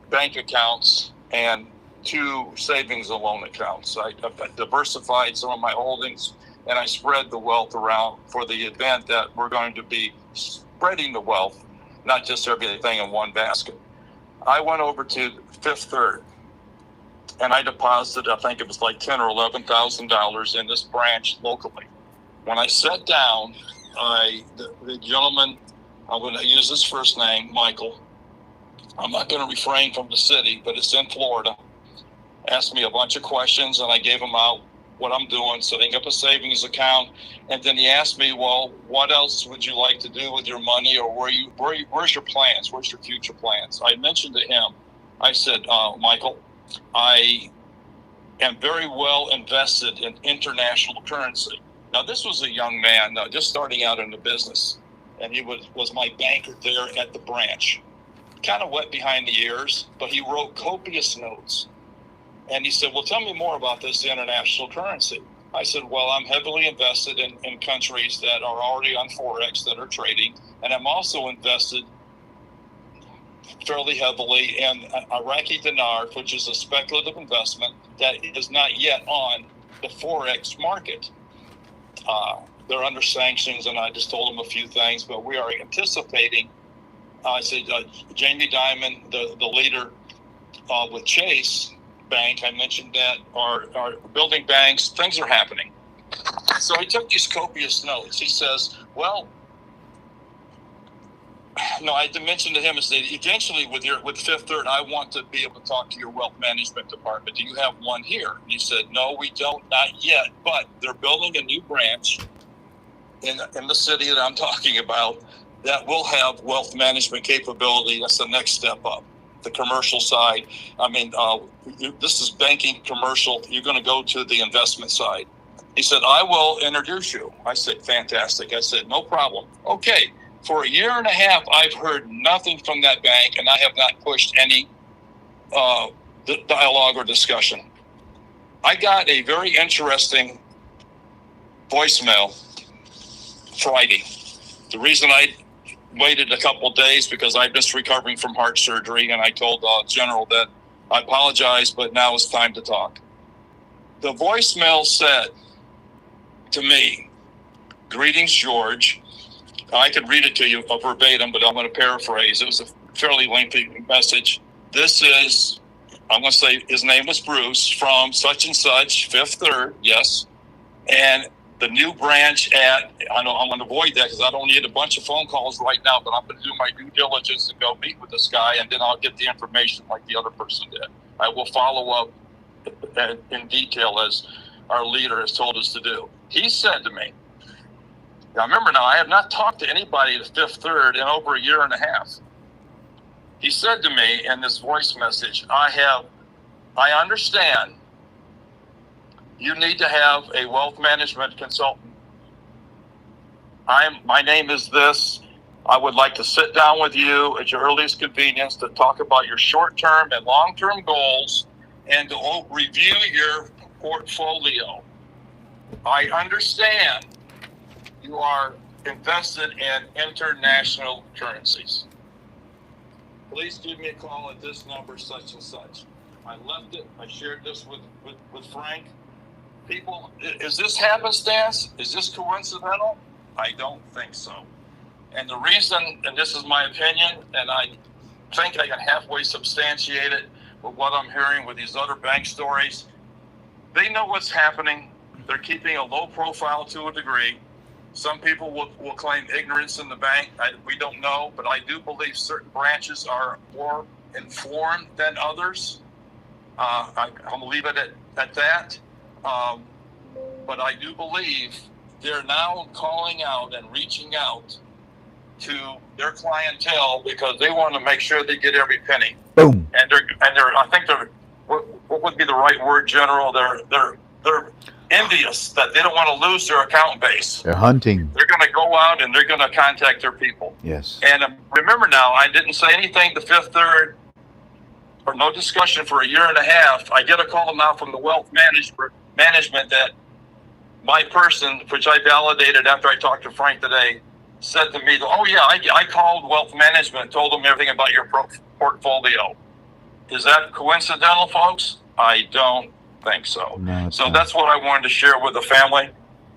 bank accounts and 2 savings and loan accounts. I diversified some of my holdings, and I spread the wealth around for the event that we're going to be spreading the wealth, not just everything in one basket. I went over to Fifth Third, and I deposited, I think it was like $10,000 or $11,000 in this branch locally. When I sat down, the gentleman, I'm going to use his first name, Michael. I'm not going to refrain from the city, but it's in Florida. Asked me a bunch of questions, and I gave him out what I'm doing, setting up a savings account. And then he asked me, well, what else would you like to do with your money, or where's your plans? Where's your future plans? I mentioned to him, I said, Michael, I am very well invested in international currency. Now, this was a young man just starting out in the business, and he was my banker there at the branch. Kind of wet behind the ears, but he wrote copious notes. And he said, well, tell me more about this international currency. I said, well, I'm heavily invested in countries that are already on Forex that are trading, and I'm also invested fairly heavily in Iraqi dinar, which is a speculative investment that is not yet on the Forex market. They're under sanctions, and I just told them a few things, but we are anticipating. I said, Jamie Dimon, the leader with Chase Bank, I mentioned that, are building banks. Things are happening. So he took these copious notes. He says, well, no, I mentioned to him, I said, eventually with Fifth Third, I want to be able to talk to your wealth management department. Do you have one here? And he said, no, we don't, not yet, but they're building a new branch in the city that I'm talking about that will have wealth management capability. That's the next step up. The commercial side. I mean, this is banking commercial. You're going to go to the investment side. He said, I will introduce you. I said, fantastic. I said, no problem. Okay. For a year and a half, I've heard nothing from that bank, and I have not pushed any dialogue or discussion. I got a very interesting voicemail Friday. The reason I waited a couple of days because I'm just recovering from heart surgery, and I told General that I apologize, but now it's time to talk. The voicemail said to me, greetings, George. I could read it to you verbatim, but I'm going to paraphrase. It was a fairly lengthy message. This is, I'm going to say his name was Bruce from such and such, Fifth Third, yes. And the new branch I know I'm going to avoid that because I don't need a bunch of phone calls right now, but I'm going to do my due diligence and go meet with this guy, and then I'll get the information like the other person did. I will follow up in detail as our leader has told us to do. He said to me, now remember now, I have not talked to anybody at Fifth Third in over a year and a half. He said to me in this voice message, I understand you need to have a wealth management consultant. My name is this. I would like to sit down with you at your earliest convenience to talk about your short-term and long-term goals and to review your portfolio. I understand you are invested in international currencies. Please give me a call at this number, such and such. I left it. I shared this with Frank. People, is this happenstance? Is this coincidental? I don't think so. And the reason, and this is my opinion, and I think I can halfway substantiate it with what I'm hearing with these other bank stories, they know what's happening. They're keeping a low profile to a degree. Some people will claim ignorance in the bank. We don't know, but I do believe certain branches are more informed than others. I'm going to leave it at that. But I do believe they're now calling out and reaching out to their clientele because they want to make sure they get every penny. Boom. And they're I think they're, what would be the right word, General? They're envious that they don't want to lose their account base. They're hunting. They're going to go out and they're going to contact their people. Yes. And remember now, I didn't say anything to Fifth Third or no discussion for a year and a half. I get a call now from the wealth management that my person, which I validated after I talked to Frank today, said to me, "Oh yeah, I called wealth management, told them everything about your portfolio." Is that coincidental, folks? I don't think so. So that's what I wanted to share with the family.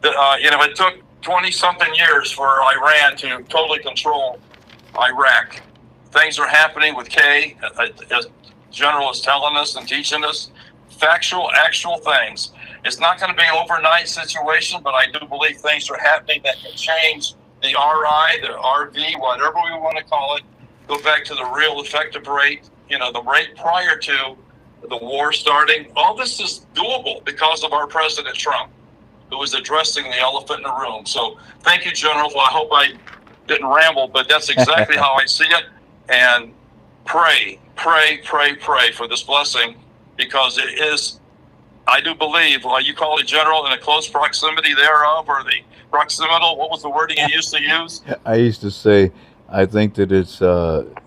It took 20-something years for Iran to totally control Iraq. Things are happening with Kay, as General is telling us and teaching us, factual, actual things. It's not going to be an overnight situation, but I do believe things are happening that can change the RI, the RV, whatever we want to call it, go back to the real effective rate, the rate prior to the war starting. All this is doable because of our President Trump, who is addressing the elephant in the room. So thank you, General. Well, I hope I didn't ramble, but that's exactly how I see it. And pray for this blessing, because it is, I do believe, you call it, General, in a close proximity thereof, or the proximal, what was the wording you used to use? I used to say, I think that it's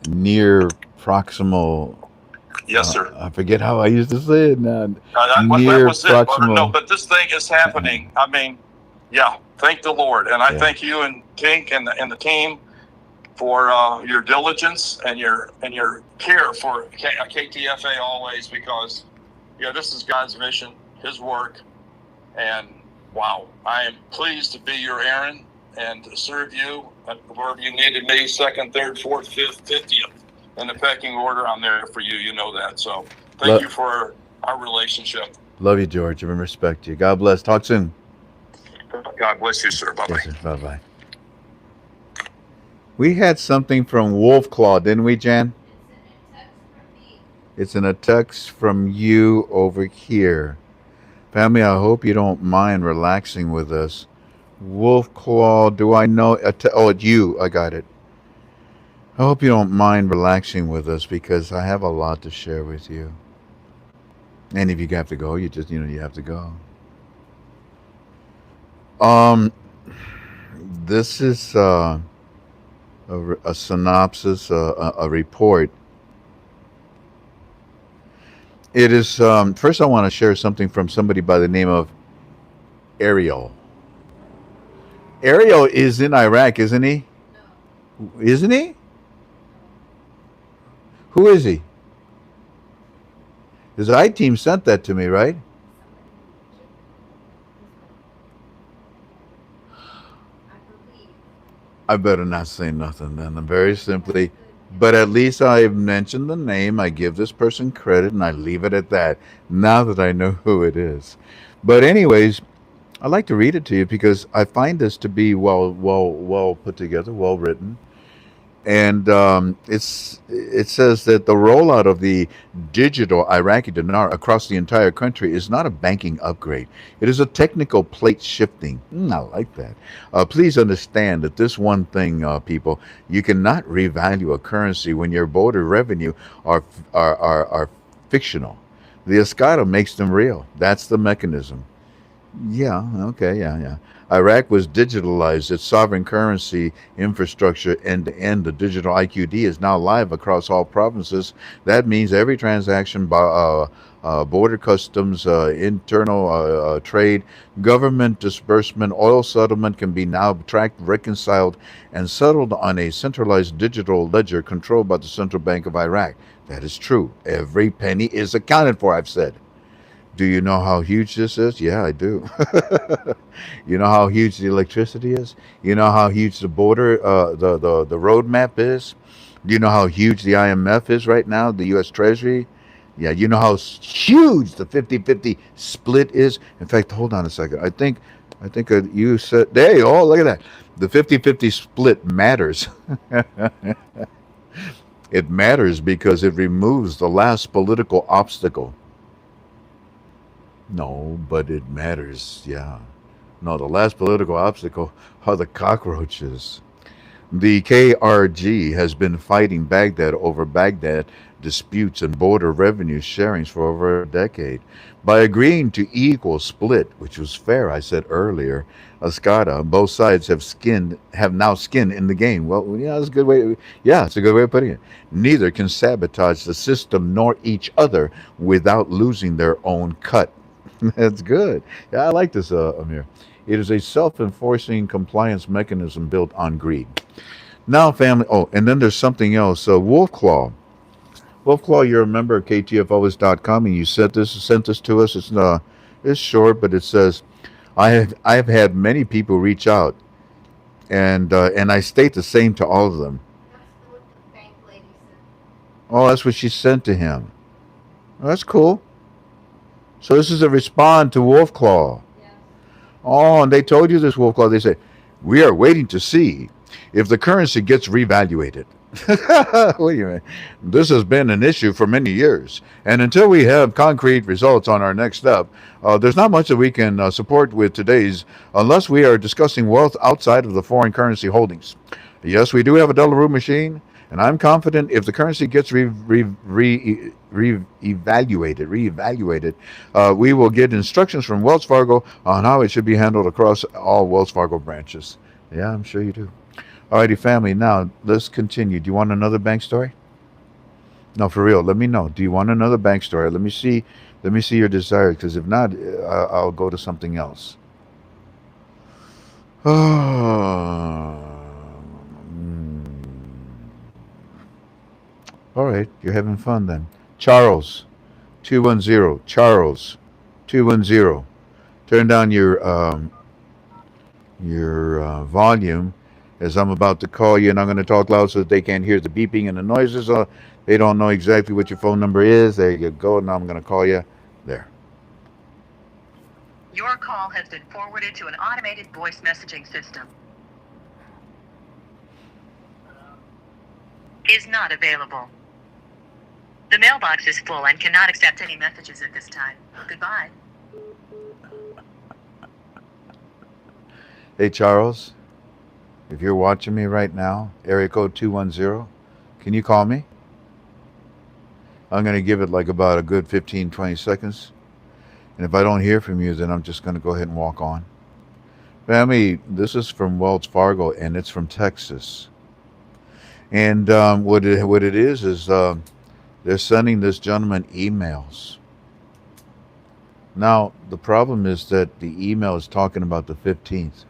near proximal. Yes, sir. I forget how I used to say it now. That Near was it. proximal. No, but this thing is happening. I mean, yeah, thank the Lord. And I thank you and Tink and the team for your diligence and your care for KTFA always, because this is God's mission, His work, and wow, I am pleased to be your Aaron and to serve you wherever you needed me, 2nd, 3rd, 4th, 5th, 50th in the pecking order. I'm there for you. You know that. So thank you for our relationship. Love you, George, and respect you. God bless. Talk soon. God bless you, sir. Bye bye. Yes, sir. Bye bye. We had something from Wolf Claw, didn't we, Jan? It's in a text from you over here. Family, I hope you don't mind relaxing with us. Wolf Claw, do I know? It's you. I got it. I hope you don't mind relaxing with us, because I have a lot to share with you. And if you have to go, you just, you have to go. This is a synopsis, a report. It is, first I want to share something from somebody by the name of Ariel. Ariel is in Iraq, isn't he? No. Isn't he? Who is he? His I-team sent that to me, right? I better not say nothing then. Very simply, but at least I've mentioned the name. I give this person credit, and I leave it at that, now that I know who it is. But anyways, I'd like to read it to you, because I find this to be well put together, well written. And it says that the rollout of the digital Iraqi dinar across the entire country is not a banking upgrade. It is a technical plate shifting. I like that. Please understand that this one thing, people, you cannot revalue a currency when your border revenue are fictional. The Escada makes them real. That's the mechanism. Yeah, okay, yeah. Iraq was digitalized. Its sovereign currency infrastructure end to end. The digital IQD is now live across all provinces. That means every transaction by border customs, internal trade, government disbursement, oil settlement can be now tracked, reconciled, and settled on a centralized digital ledger controlled by the Central Bank of Iraq. That is true. Every penny is accounted for, I've said. Do you know how huge this is? Yeah, I do. You know how huge the electricity is? You know how huge the border, the roadmap is? Do you know how huge the IMF is right now, the U.S. Treasury? Yeah, you know how huge the 50-50 split is? In fact, hold on a second. I think you said, hey, oh, look at that. The 50-50 split matters. It matters because it removes the last political obstacle. No, but it matters, yeah. No, the last political obstacle are the cockroaches. The KRG has been fighting Baghdad over Baghdad disputes and border revenue sharings for over a decade. By agreeing to equal split, which was fair, I said earlier, Escada, both sides have now skin in the game. Well, yeah, that's a good way. It's a good way of putting it. Neither can sabotage the system nor each other without losing their own cut. That's good. Yeah, I like this, Amir. It is a self-enforcing compliance mechanism built on greed. Now, family. Oh, and then there's something else. Wolf Claw. Wolf Claw, you're a member of KTFOS.com, and you sent this to us. It's short, but it says, I have had many people reach out, and I state the same to all of them. Oh, that's what she sent to him. Oh, that's cool. So this is a respond to Wolf Claw. Oh, and they told you this, Wolf Claw. They said, we are waiting to see if the currency gets revaluated. Wait a minute. This has been an issue for many years. And until we have concrete results on our next step, there's not much that we can support with today's unless we are discussing wealth outside of the foreign currency holdings. Yes, we do have a Delarue machine, and I'm confident if the currency gets reevaluated, we will get instructions from Wells Fargo on how it should be handled across all Wells Fargo branches. Yeah, I'm sure you do. Alrighty, family. Now let's continue. Do you want another bank story? No, for real. Let me know. Do you want another bank story? Let me see. Let me see your desire. Because if not, I'll go to something else. All right, you're having fun then. Charles, 210. Charles, 210. Turn down your volume as I'm about to call you, and I'm going to talk loud so that they can't hear the beeping and the noises. They don't know exactly what your phone number is. There you go. Now I'm going to call you. There. Your call has been forwarded to an automated voice messaging system. Is not available. The mailbox is full and cannot accept any messages at this time. Goodbye. Hey, Charles, if you're watching me right now, area code 210, can you call me? I'm going to give it like about a good 15, 20 seconds. And if I don't hear from you, then I'm just going to go ahead and walk on. Family, this is from Wells Fargo, and it's from Texas. And what it is they're sending this gentleman emails. Now, the problem is that the email is talking about the 15th.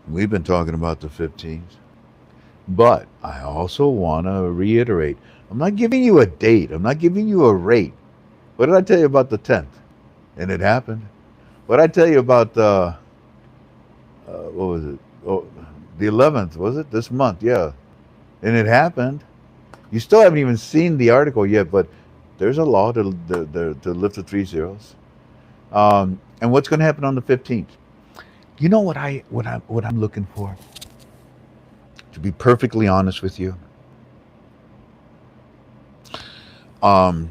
We've been talking about the 15th. But I also want to reiterate, I'm not giving you a date. I'm not giving you a rate. What did I tell you about the 10th? And it happened. What did I tell you about what was it? Oh, the 11th, was it? This month, yeah. And it happened. You still haven't even seen the article yet, but there's a law to lift the 3 zeros. And what's going to happen on the 15th? You know what I'm looking for? To be perfectly honest with you, the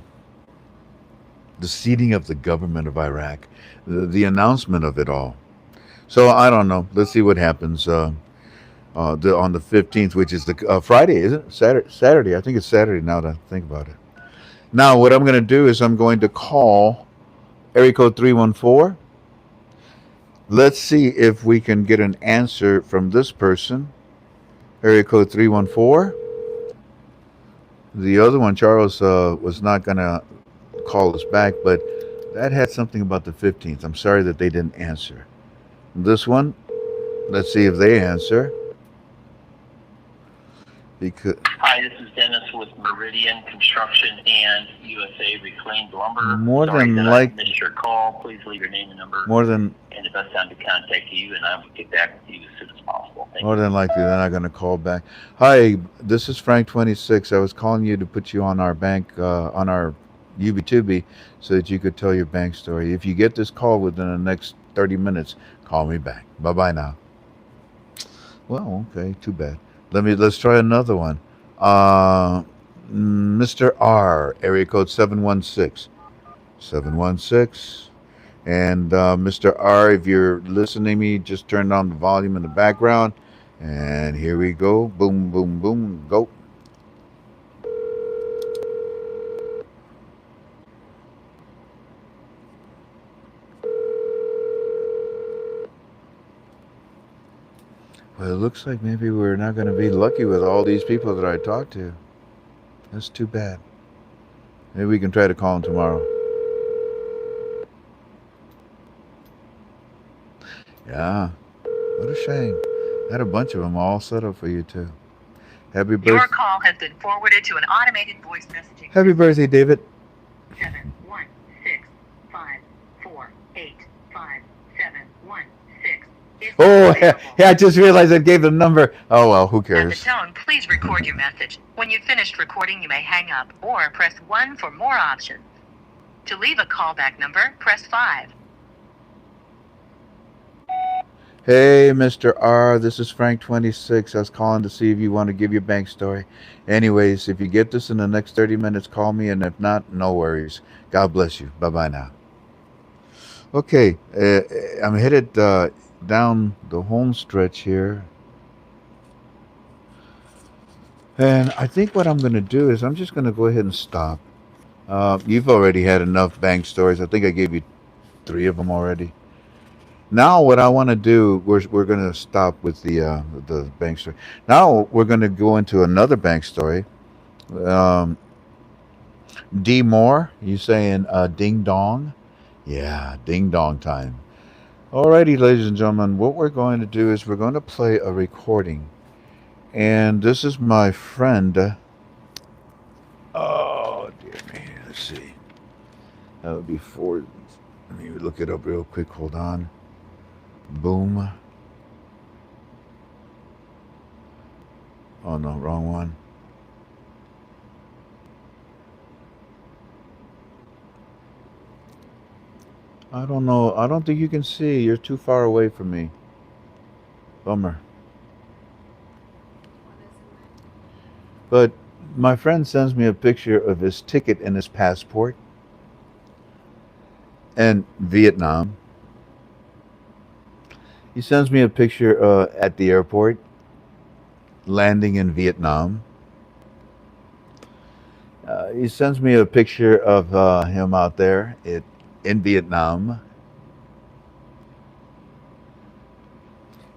seating of the government of Iraq, the announcement of it all. So I don't know. Let's see what happens on the 15th, which is the Friday, isn't it? Saturday. I think it's Saturday now that I think about it. Now, what I'm going to do is I'm going to call area code 314. Let's see if we can get an answer from this person. Area code 314. The other one, Charles, was not going to call us back, but that had something about the 15th. I'm sorry that they didn't answer. This one, let's see if they answer. Because hi, this is Dennis with Meridian Construction and USA Reclaimed Lumber. More Sorry than that like, I missed your call. Please leave your name and number more than and the best time to contact you, and I will get back with you as soon as possible. Thank more you. than likely, they're not going to call back. Hi, this is FRANK26. I was calling you to put you on our bank, on our UB2B, so that you could tell your bank story. If you get this call within the next 30 minutes, call me back. Bye bye now. Well, okay, too bad. Let's try another one. Mr. R, area code 716. 716. And Mr. R, if you're listening to me, just turn down the volume in the background. And here we go. Boom, boom, boom, go. Well, it looks like maybe we're not going to be lucky with all these people that I talked to. That's too bad. Maybe we can try to call them tomorrow. Yeah. What a shame. I had a bunch of them all set up for you too. Happy Your birthday. call has been forwarded to an automated voice messaging Happy system. birthday, David. 71654857716 is Oh, not yeah, available. yeah, I just realized I gave the number. Oh, well, who At the cares? tone, please record your message. When you've finished recording, you may hang up or press 1 for more options. To leave a callback number, press 5. Hey, Mr. R, this is Frank26. I was calling to see if you want to give your bank story. Anyways, if you get this in the next 30 minutes, call me, and if not, no worries. God bless you. Bye-bye now. Okay, I'm headed down the home stretch here. And I think what I'm going to do is I'm just going to go ahead and stop. You've already had enough bank stories. I think I gave you 3 of them already. Now, what I want to do, we're going to stop with the bank story. Now, we're going to go into another bank story. Um, D. Moore, you saying ding dong? Yeah, ding dong time. Alrighty, ladies and gentlemen, what we're going to do is we're going to play a recording. And this is my friend. Oh, dear me. Let's see. That would be 4. Let me look it up real quick. Hold on. Boom. Oh, no, wrong one. I don't know. I don't think you can see. You're too far away from me. Bummer. But my friend sends me a picture of his ticket and his passport. And Vietnam. He sends me a picture at the airport, landing in Vietnam. He sends me a picture of him out there in Vietnam.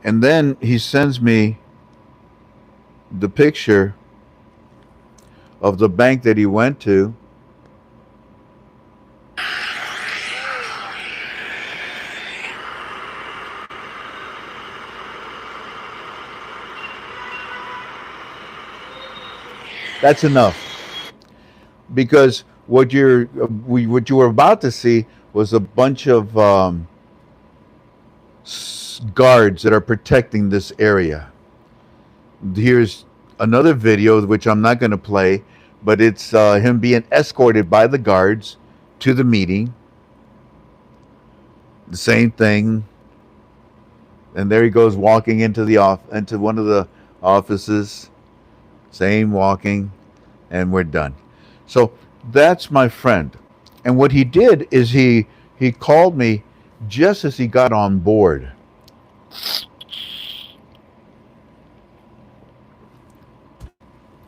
And then he sends me the picture of the bank that he went to. That's enough. Because what you were about to see was a bunch of guards that are protecting this area. Here's another video which I'm not going to play, but it's him being escorted by the guards to the meeting. The same thing, and there he goes walking into into one of the offices. Same walking, and we're done. So that's my friend. And what he did is he called me just as he got on board.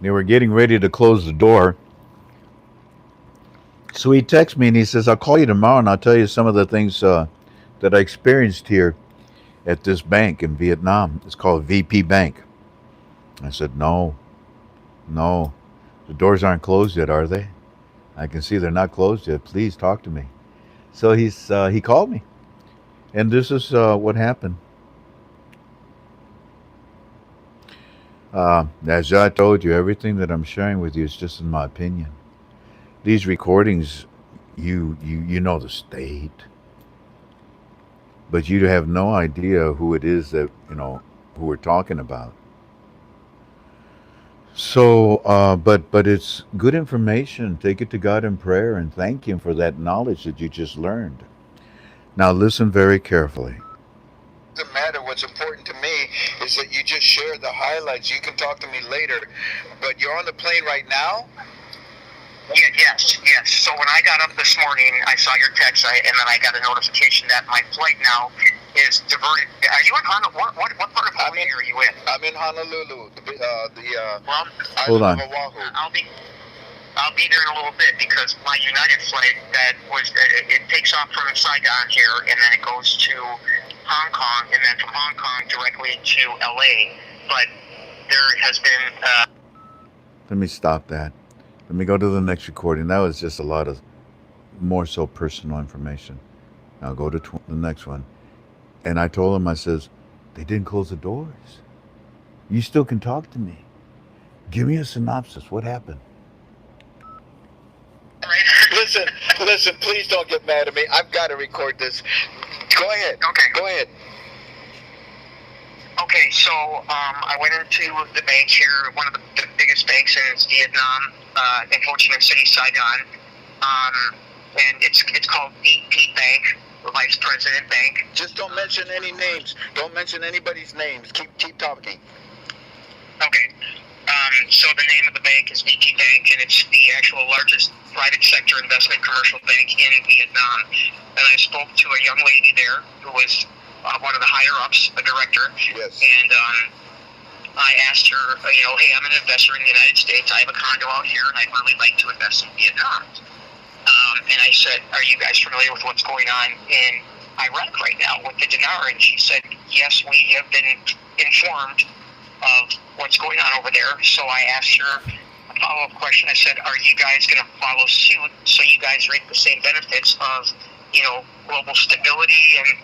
They were getting ready to close the door. So he texts me and he says, I'll call you tomorrow and I'll tell you some of the things that I experienced here at this bank in Vietnam. It's called VP Bank. I said, no. The doors aren't closed yet, are they? I can see they're not closed yet. Please talk to me. So he called me. And this is what happened. As I told you, everything that I'm sharing with you is just in my opinion. These recordings, you know the state, but you have no idea who it is that who we're talking about. So, but it's good information. Take it to God in prayer and thank Him for that knowledge that you just learned. Now, listen very carefully. Doesn't matter. What's important to me is that you just share the highlights. You can talk to me later, but you're on the plane right now. Yes. So when I got up this morning, I saw your text, and then I got a notification that my flight now is diverted. Are you in Honolulu? What part of Hawaii are you in? I'm in Honolulu, Well, hold on. Oahu. I'll be there in a little bit because my United flight it takes off from Saigon here and then it goes to Hong Kong and then from Hong Kong directly to LA. But there has been. Let me stop that. Let me go to the next recording. That was just a lot of more so personal information. Now go to the next one. And I told him, I says, they didn't close the doors. You still can talk to me. Give me a synopsis. What happened? Listen, please don't get mad at me. I've got to record this. Go ahead. Okay. Go ahead. Okay, so I went into the bank here, one of the biggest banks in Vietnam, in Ho Chi Minh City, Saigon, and it's called BP Bank, Vice President Bank. Just don't mention any names. Don't mention anybody's names. Keep talking. Okay. So the name of the bank is BP Bank, and it's the actual largest private sector investment commercial bank in Vietnam. And I spoke to a young lady there who was one of the higher-ups, a director. Yes. And I asked her, hey, I'm an investor in the United States. I have a condo out here, and I'd really like to invest in Vietnam. And I said, are you guys familiar with what's going on in Iraq right now with the dinar? And she said, yes, we have been informed of what's going on over there. So I asked her a follow-up question. I said, are you guys going to follow suit so you guys reap the same benefits of, global stability and,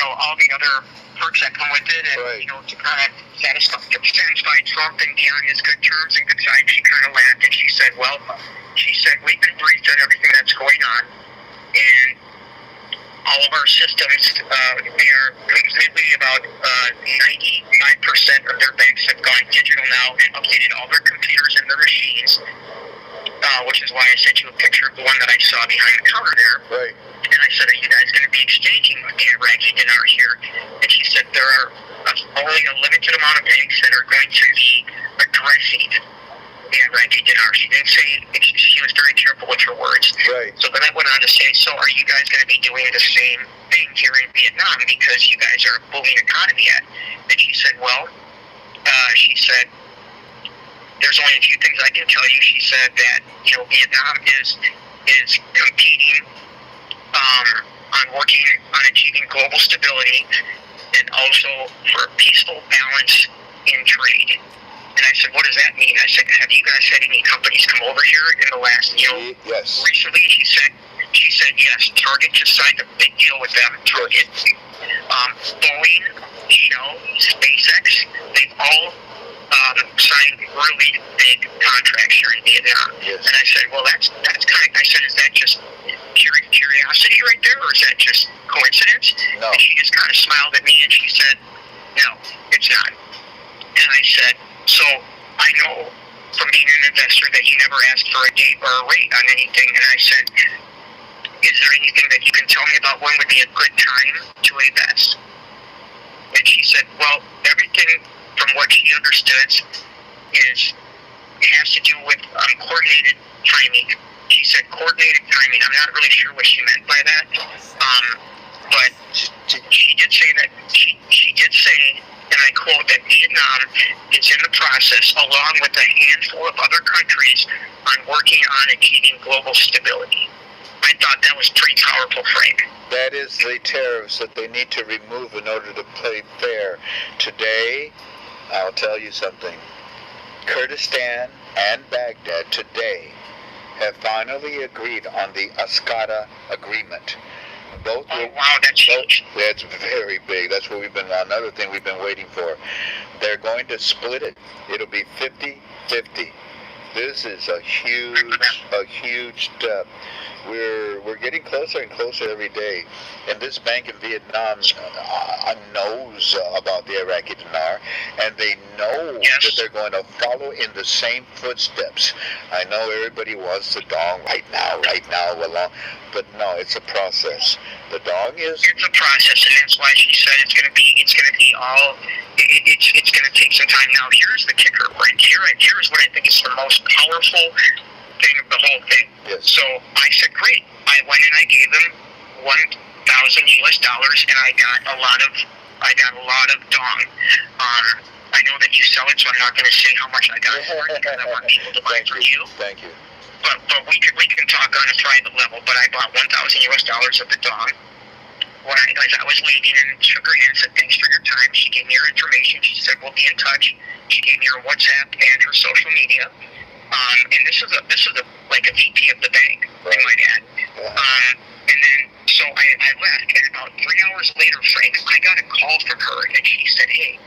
all the other perks that come with it, and, right. To kind of satisfy Trump and be on his good terms and good side? She kind of laughed and she said, we've been briefed on everything that's going on, and all of our systems, they are completely about 95% of their banks have gone digital now and updated all their computers and their machines, which is why I sent you a picture of the one that I saw behind the counter there. Right. And I said, are you guys going to be exchanging the Iraqi dinar here? And she said, there are only a limited amount of banks that are going to be addressing the Iraqi dinar. She didn't say, she was very careful with her words. Right. So then I went on to say, so are you guys going to be doing the same thing here in Vietnam because you guys are a booming economy at? And she said, there's only a few things I can tell you. She said that, Vietnam is competing on working on achieving global stability and also for peaceful balance in trade. And I said, what does that mean? I said, have you guys had any companies come over here in the last, yes. recently? She said, yes. Target just signed a big deal with them. Target, Boeing, Shell, SpaceX, they've all signed really big contracts here in Vietnam. Yes. And I said, well, that's kind of, I said, is that just curiosity right there, or is that just coincidence? No. And she just kind of smiled at me and she said, no, it's not. And I said, so I know from being an investor that you never asked for a date or a rate on anything. And I said, is there anything that you can tell me about when would be a good time to invest? And she said, well, everything from what she understood is it has to do with coordinated timing. She said coordinated timing. I'm not really sure what she meant by that. But she did say that she did say, and I quote, that Vietnam is in the process, along with a handful of other countries, on working on achieving global stability. I thought that was pretty powerful, Frank. That is the tariffs that they need to remove in order to play fair. Today, I'll tell you something. Kurdistan and Baghdad today have finally agreed on the Ascata agreement. Both wow, that's huge. That's very big. That's what another thing we've been waiting for. They're going to split it. It'll be 50-50. This is a huge step. We're getting closer and closer every day. And this bank in Vietnam knows about the Iraqi dinar, and they know that they're going to follow in the same footsteps. I know everybody wants the dong right now, but no, it's a process. The dong is. It's a process, and that's why she said it's going to be all. It's going to take some time. Now, here's the kicker, Brent. Here's what I think is the most powerful thing of the whole thing. Yes. So I said, great. I went and I gave them $1,000 and I got a lot of dong. I know that you sell it, so I'm not going to say how much I got for it because I want people to buy from you. Thank you. But we can talk on a private level. But I bought $1,000 of the dong. As I was leaving, and shook her hand, said, thanks for your time. She gave me her information. She said, we'll be in touch. She gave me her WhatsApp and her social media. And this is a VP of the bank, I might add. And then, so So I left, and about 3 hours later, Frank, I got a call from her, and she said, "Hey,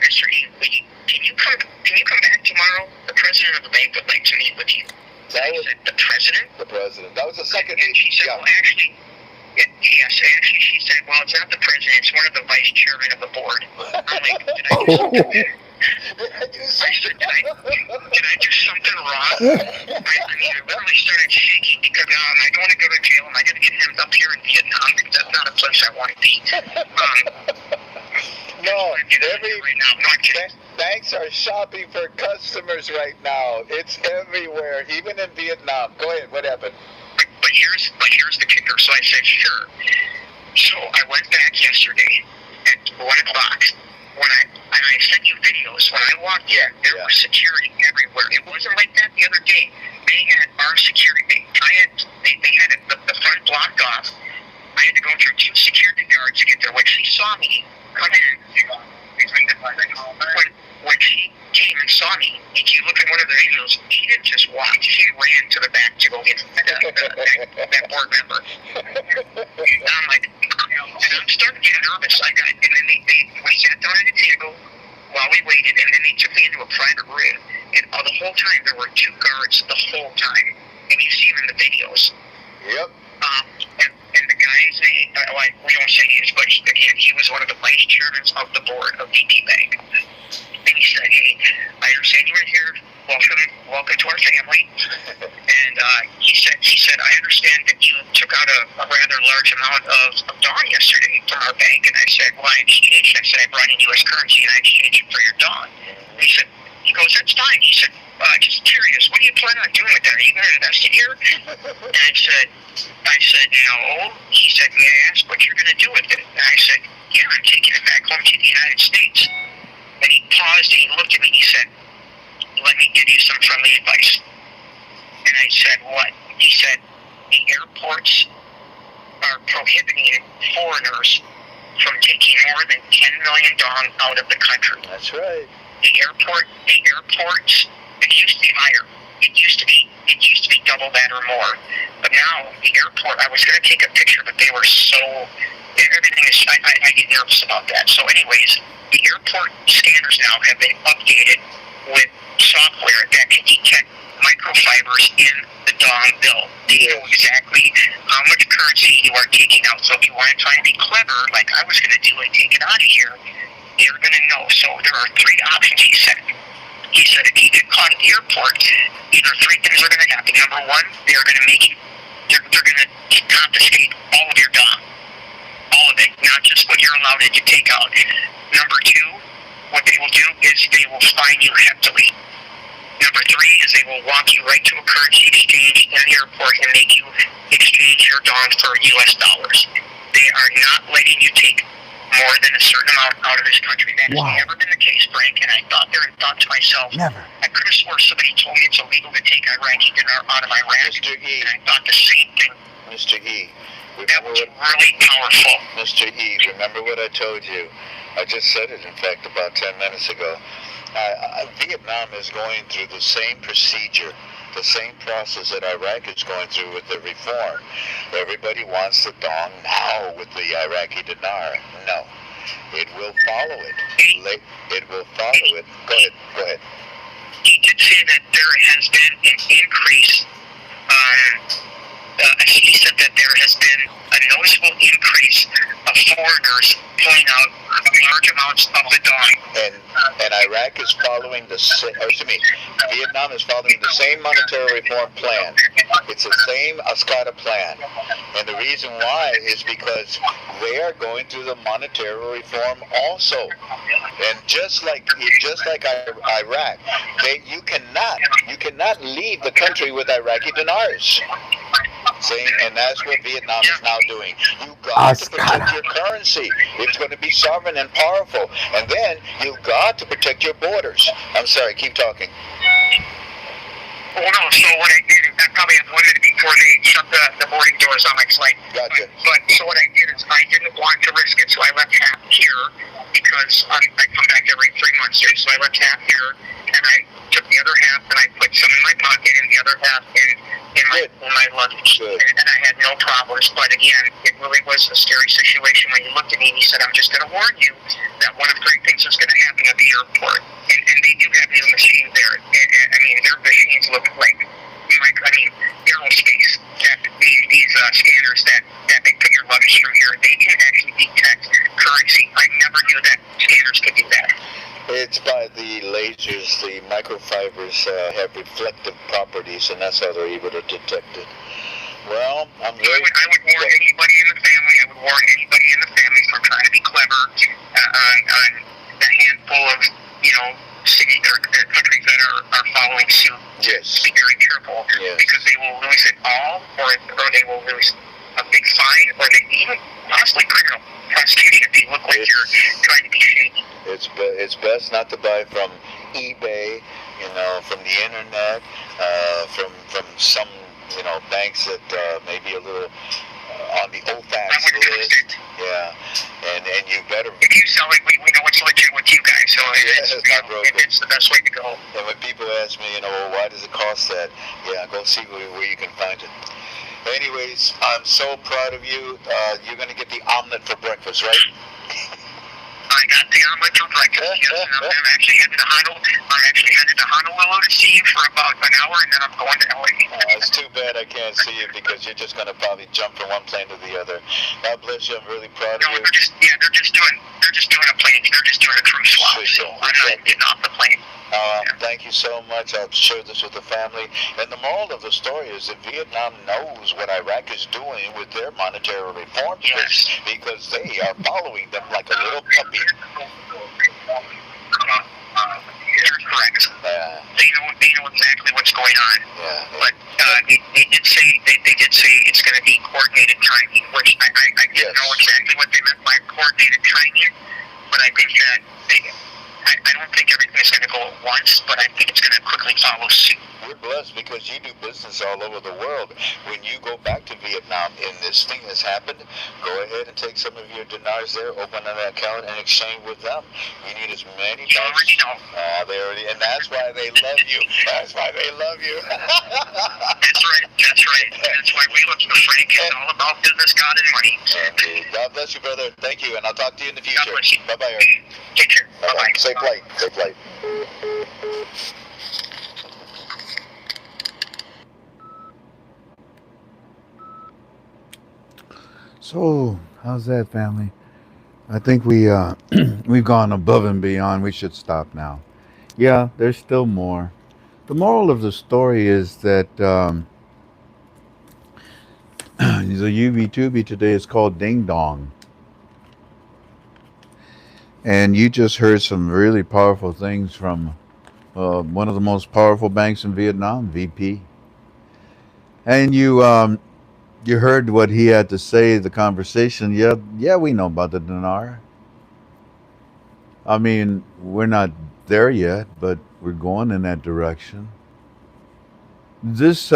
Mr. E, can you come back tomorrow? The president of the bank would like to meet with you." I said, "The president?" The president. That was the second And she said, yeah. "Well, actually." Yes, actually, she said, "Well, it's not the president; it's one of the vice chairmen of the board." I'm like, "Did I do something?" I said, did I do something wrong? I mean, I literally started shaking because I don't want to go to jail and I got to get hemmed up here in Vietnam because that's not a place I want to be. No, right now. No, I'm kidding. banks are shopping for customers right now. It's everywhere, even in Vietnam. Go ahead, what happened? But here's the kicker. So I said, sure. So I went back yesterday at 1 o'clock. And I sent you videos. When I walked in, there was security everywhere. It wasn't like that the other day. They had our security. They had the front blocked off. I had to go through 2 security guards to get there. When she saw me come in, when she came and saw me, if you look at one of the videos, she didn't just walk. She ran to the back to go get that board member. And I'm like, and I'm starting to get nervous. And then we sat down at a table while we waited, and then they took me into a private room. And the whole time there were 2 guards the whole time, and you see them in the videos. Yep. And the guy's name, we don't say names, but he was one of the vice chairmen of the board of VP Bank. And he said, "Hey, I understand you were here. Welcome to our family." And he said, "I understand that you took out a rather large amount of Dawn yesterday from our bank." And I said, "Well, I exchanged." I said, "I brought in U.S. currency and I exchanged it for your Dawn." And he goes, "That's fine." He said, "Just curious, what do you plan on doing with that? Are you going to invest it here?" And I said, "No." He said, "May I ask what you're going to do with it?" And I said, "Yeah, I'm taking it back home to the United States." And he paused and he looked at me and he said, "Let me give you some friendly advice." And I said, "What?" He said, "The airports are prohibiting foreigners from taking more than 10 million dong out of the country." That's right. The airports, it used to be higher. It used to be double that or more. But now the airport, I was going to take a picture, but they were so, everything is, I get nervous about that. So anyways, the airport scanners now have been updated with software that can detect microfibers in the dong bill. They know exactly how much currency you are taking out. So if you want to try and be clever, like I was going to do and take it out of here, they're going to know. So there are 3 options, he said. He said if you get caught at the airport, either 3 things are going to happen. Number 1, they're going to they're going to confiscate all of your dong. All of it, not just what you're allowed to take out. Number 2, what they will do is they will fine you heftily. Number 3 is they will walk you right to a currency exchange in the airport and make you exchange your dong for U.S. dollars. They are not letting you take more than a certain amount out of this country. That has never been the case, Frank. And I thought to myself, Never. I could have swore somebody told me it's illegal to take Iraqi dinar out of Iraq. Mr. E. And I thought the same thing. Mr. E. That was really powerful. Mr. E, remember what I told you? I just said it, in fact, about 10 minutes ago. Vietnam is going through the same procedure, the same process that Iraq is going through with the reform. Everybody wants the dong now with the Iraqi dinar. No. It will follow it. It will follow it. Go ahead. He did say that there has been an increase. He said that there has been a noticeable increase of foreigners pulling out large amounts of the dong. And Iraq is following Vietnam is following the same monetary reform plan. It's the same Ascata plan. And the reason why is because they are going through the monetary reform also. And just like Iraq, you cannot leave the country with Iraqi dinars. See, and that's what Vietnam is now doing. You got to protect your currency. It's going to be sovereign and powerful. And then you've got to protect your borders. I'm sorry, keep talking. Oh no, so what I did is I probably have 1 minute before they shut the boarding doors on my flight. Gotcha. But so what I did is I didn't want to risk it, so I left half here because I come back every 3 months here. So I left half here and I took the other half and I put some in my pocket and the other half in in my luggage, and I had no problems. But again, it really was a scary situation when you looked at me and you said, "I'm just going to warn you that one of three things is going to happen at the airport." And they do have these machines there. I mean, their machines look like aerospace. That these scanners that they put your luggage through here, they can actually detect currency. I never knew that scanners could do that. It's by the lasers, the microfibers have reflective properties, and that's how they're able to detect it. Well, I would warn anybody in the family. I would warn anybody in the family from trying to be clever on the handful of cities or countries that are following suit. Yes. Be very careful, because they will lose it all, or they will lose a big fine, or they even possibly criminal prosecution if they look like you're trying to be shady. It's best not to buy from eBay, from the internet, from some banks that may be a little on the old-fashioned list. Yeah, and you better. If you sell it, we know it's legit with you guys, so it's the best way to go. And when people ask me, why does it cost that? Yeah, go see where you can find it. Anyways, I'm so proud of you. You're gonna get the omelet for breakfast, right? I got the omelet for breakfast, yes, and I'm actually headed to Honolulu to see you for about an hour, and then I'm going to LA. It's too bad I can't see you because you're just gonna probably jump from one plane to the other. God bless you. I'm really proud of you. They're just doing a plane. They're just doing a cruise swap. So I'm not getting off the plane. Thank you so much. I'll share this with the family. And the moral of the story is that Vietnam knows what Iraq is doing with their monetary reforms, because they are following them like a little puppy. You're correct. They know exactly what's going on. But they did say it's going to be coordinated timing, which I didn't know exactly what they meant by coordinated timing, but I think that I don't think everything's going to go at once, but I think it's going to quickly follow suit. We're blessed because you do business all over the world. When you go back to Vietnam and this thing has happened, go ahead and take some of your dinars there, open an account, and exchange with them. You need as many. You already know. And that's why they love you. That's why they love you. That's right. That's why we look for Frank. It's all about business, God, and money. God bless you, brother. Thank you, and I'll talk to you in the future. God bless you. Bye-bye. Take care. Bye-bye. Safe flight. Safe flight. So, how's that, family? I think we've gone above and beyond. We should stop now. Yeah, there's still more. The moral of the story is that the UV-Tubi today is called Ding Dong. And you just heard some really powerful things from one of the most powerful banks in Vietnam, VP. And you heard what he had to say, the conversation. Yeah, we know about the dinar. I mean, we're not there yet, but we're going in that direction. This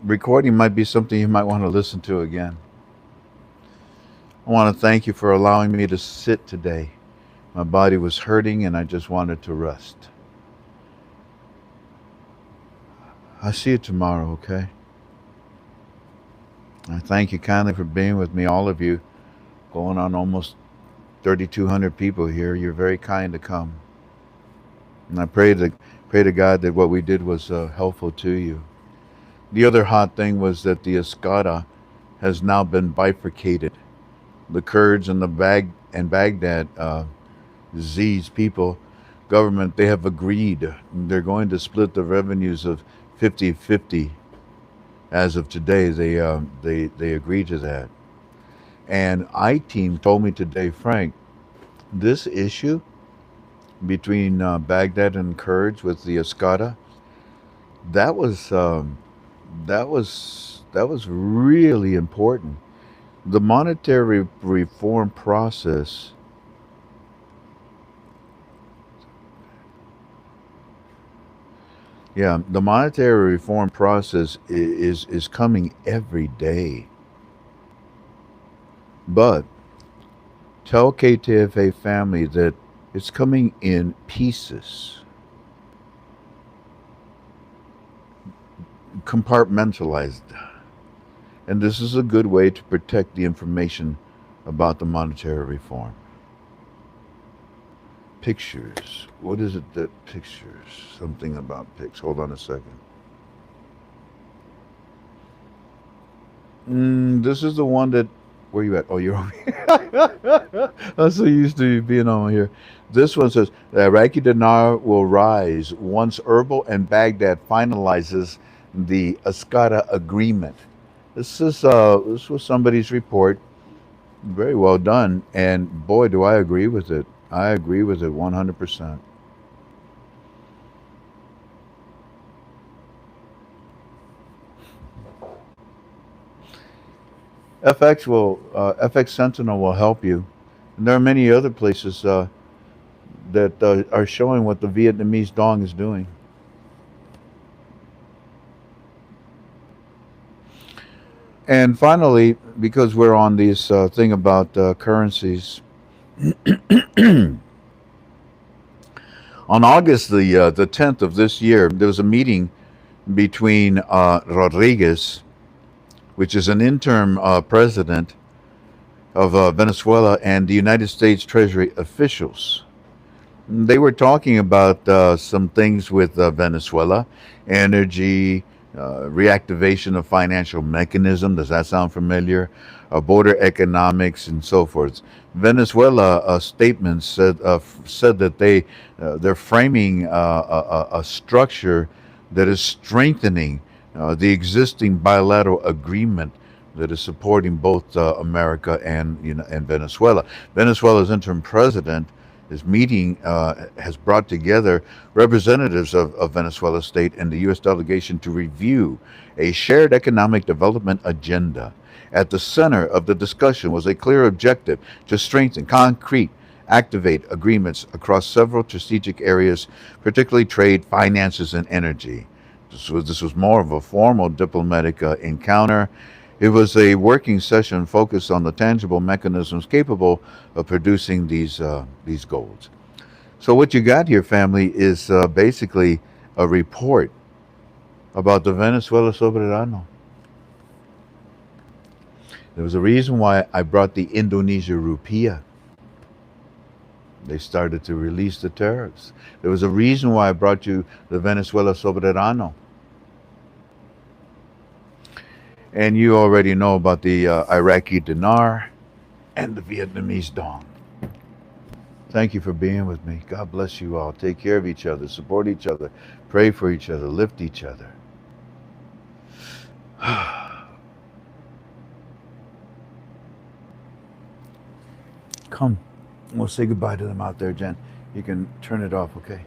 recording might be something you might want to listen to again. I want to thank you for allowing me to sit today. My body was hurting and I just wanted to rest. I'll see you tomorrow, okay? I thank you kindly for being with me, all of you. Going on almost 3,200 people here. You're very kind to come. And I pray to God that what we did was helpful to you. The other hot thing was that the Escada has now been bifurcated. The Kurds and the Baghdad Z's people, government, they have agreed. They're going to split the revenues of 50-50. As of today, they agreed to that. And I-Team told me today, Frank, this issue between Baghdad and Kurds with the Escada, that was really important. The monetary reform process the monetary reform process is coming every day. But tell KTFA family that it's coming in pieces. compartmentalized. And this is a good way to protect the information about the monetary reform. Pictures. What is it that pictures? Something about pics. Hold on a second. This is the one that. Where you at? Oh, you're over here. I'm so used to you being on here. This one says the Iraqi dinar will rise once Erbil and Baghdad finalizes the Ascata agreement. This was somebody's report. Very well done, and boy, do I agree with it. I agree with it 100%. FX Sentinel will help you, and there are many other places that are showing what the Vietnamese dong is doing. And finally, because we're on this thing about currencies, on August the 10th of this year, there was a meeting between Rodriguez, which is an interim president of Venezuela, and the United States Treasury officials. They were talking about some things with Venezuela, energy, reactivation of financial mechanism. Does that sound familiar? Border economics and so forth. Venezuela statements said that they're framing a structure that is strengthening the existing bilateral agreement that is supporting both America and Venezuela. Venezuela's interim president this meeting has brought together representatives of Venezuela state and the U.S. delegation to review a shared economic development agenda. At the center of the discussion was a clear objective to strengthen activate agreements across several strategic areas, particularly trade, finances, and energy. This was more of a formal diplomatic encounter. It was a working session focused on the tangible mechanisms capable of producing these goals. So what you got here, family, is basically a report about the Venezuela Soberano. There was a reason why I brought the Indonesia rupiah. They started to release the tariffs. There was a reason why I brought you the Venezuela Soberano. And you already know about the Iraqi dinar and the Vietnamese dong. Thank you for being with me. God bless you all. Take care of each other, support each other, pray for each other, lift each other. Come, we'll say goodbye to them out there, Jen. You can turn it off, okay?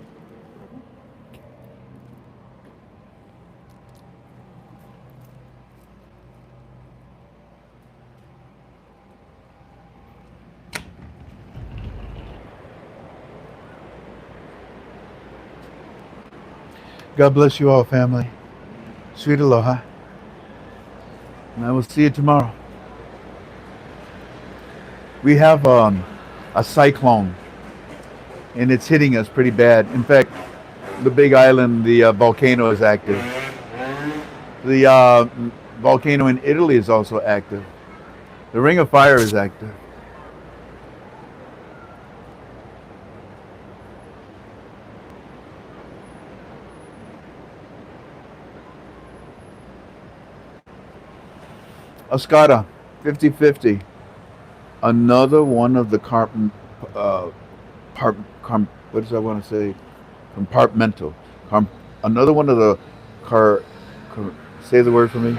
God bless you all, family. Sweet aloha. And I will see you tomorrow. We have a cyclone, and it's hitting us pretty bad. In fact, the big island, the volcano is active. The volcano in Italy is also active. The Ring of Fire is active. Ascata, 50-50. Another one of the what does I want to say? Compartmental. Another one of the say the word for me.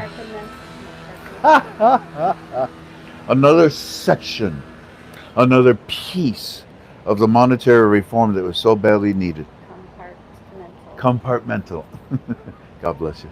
Another section, another piece of the monetary reform that was so badly needed. Compartmental. God bless you.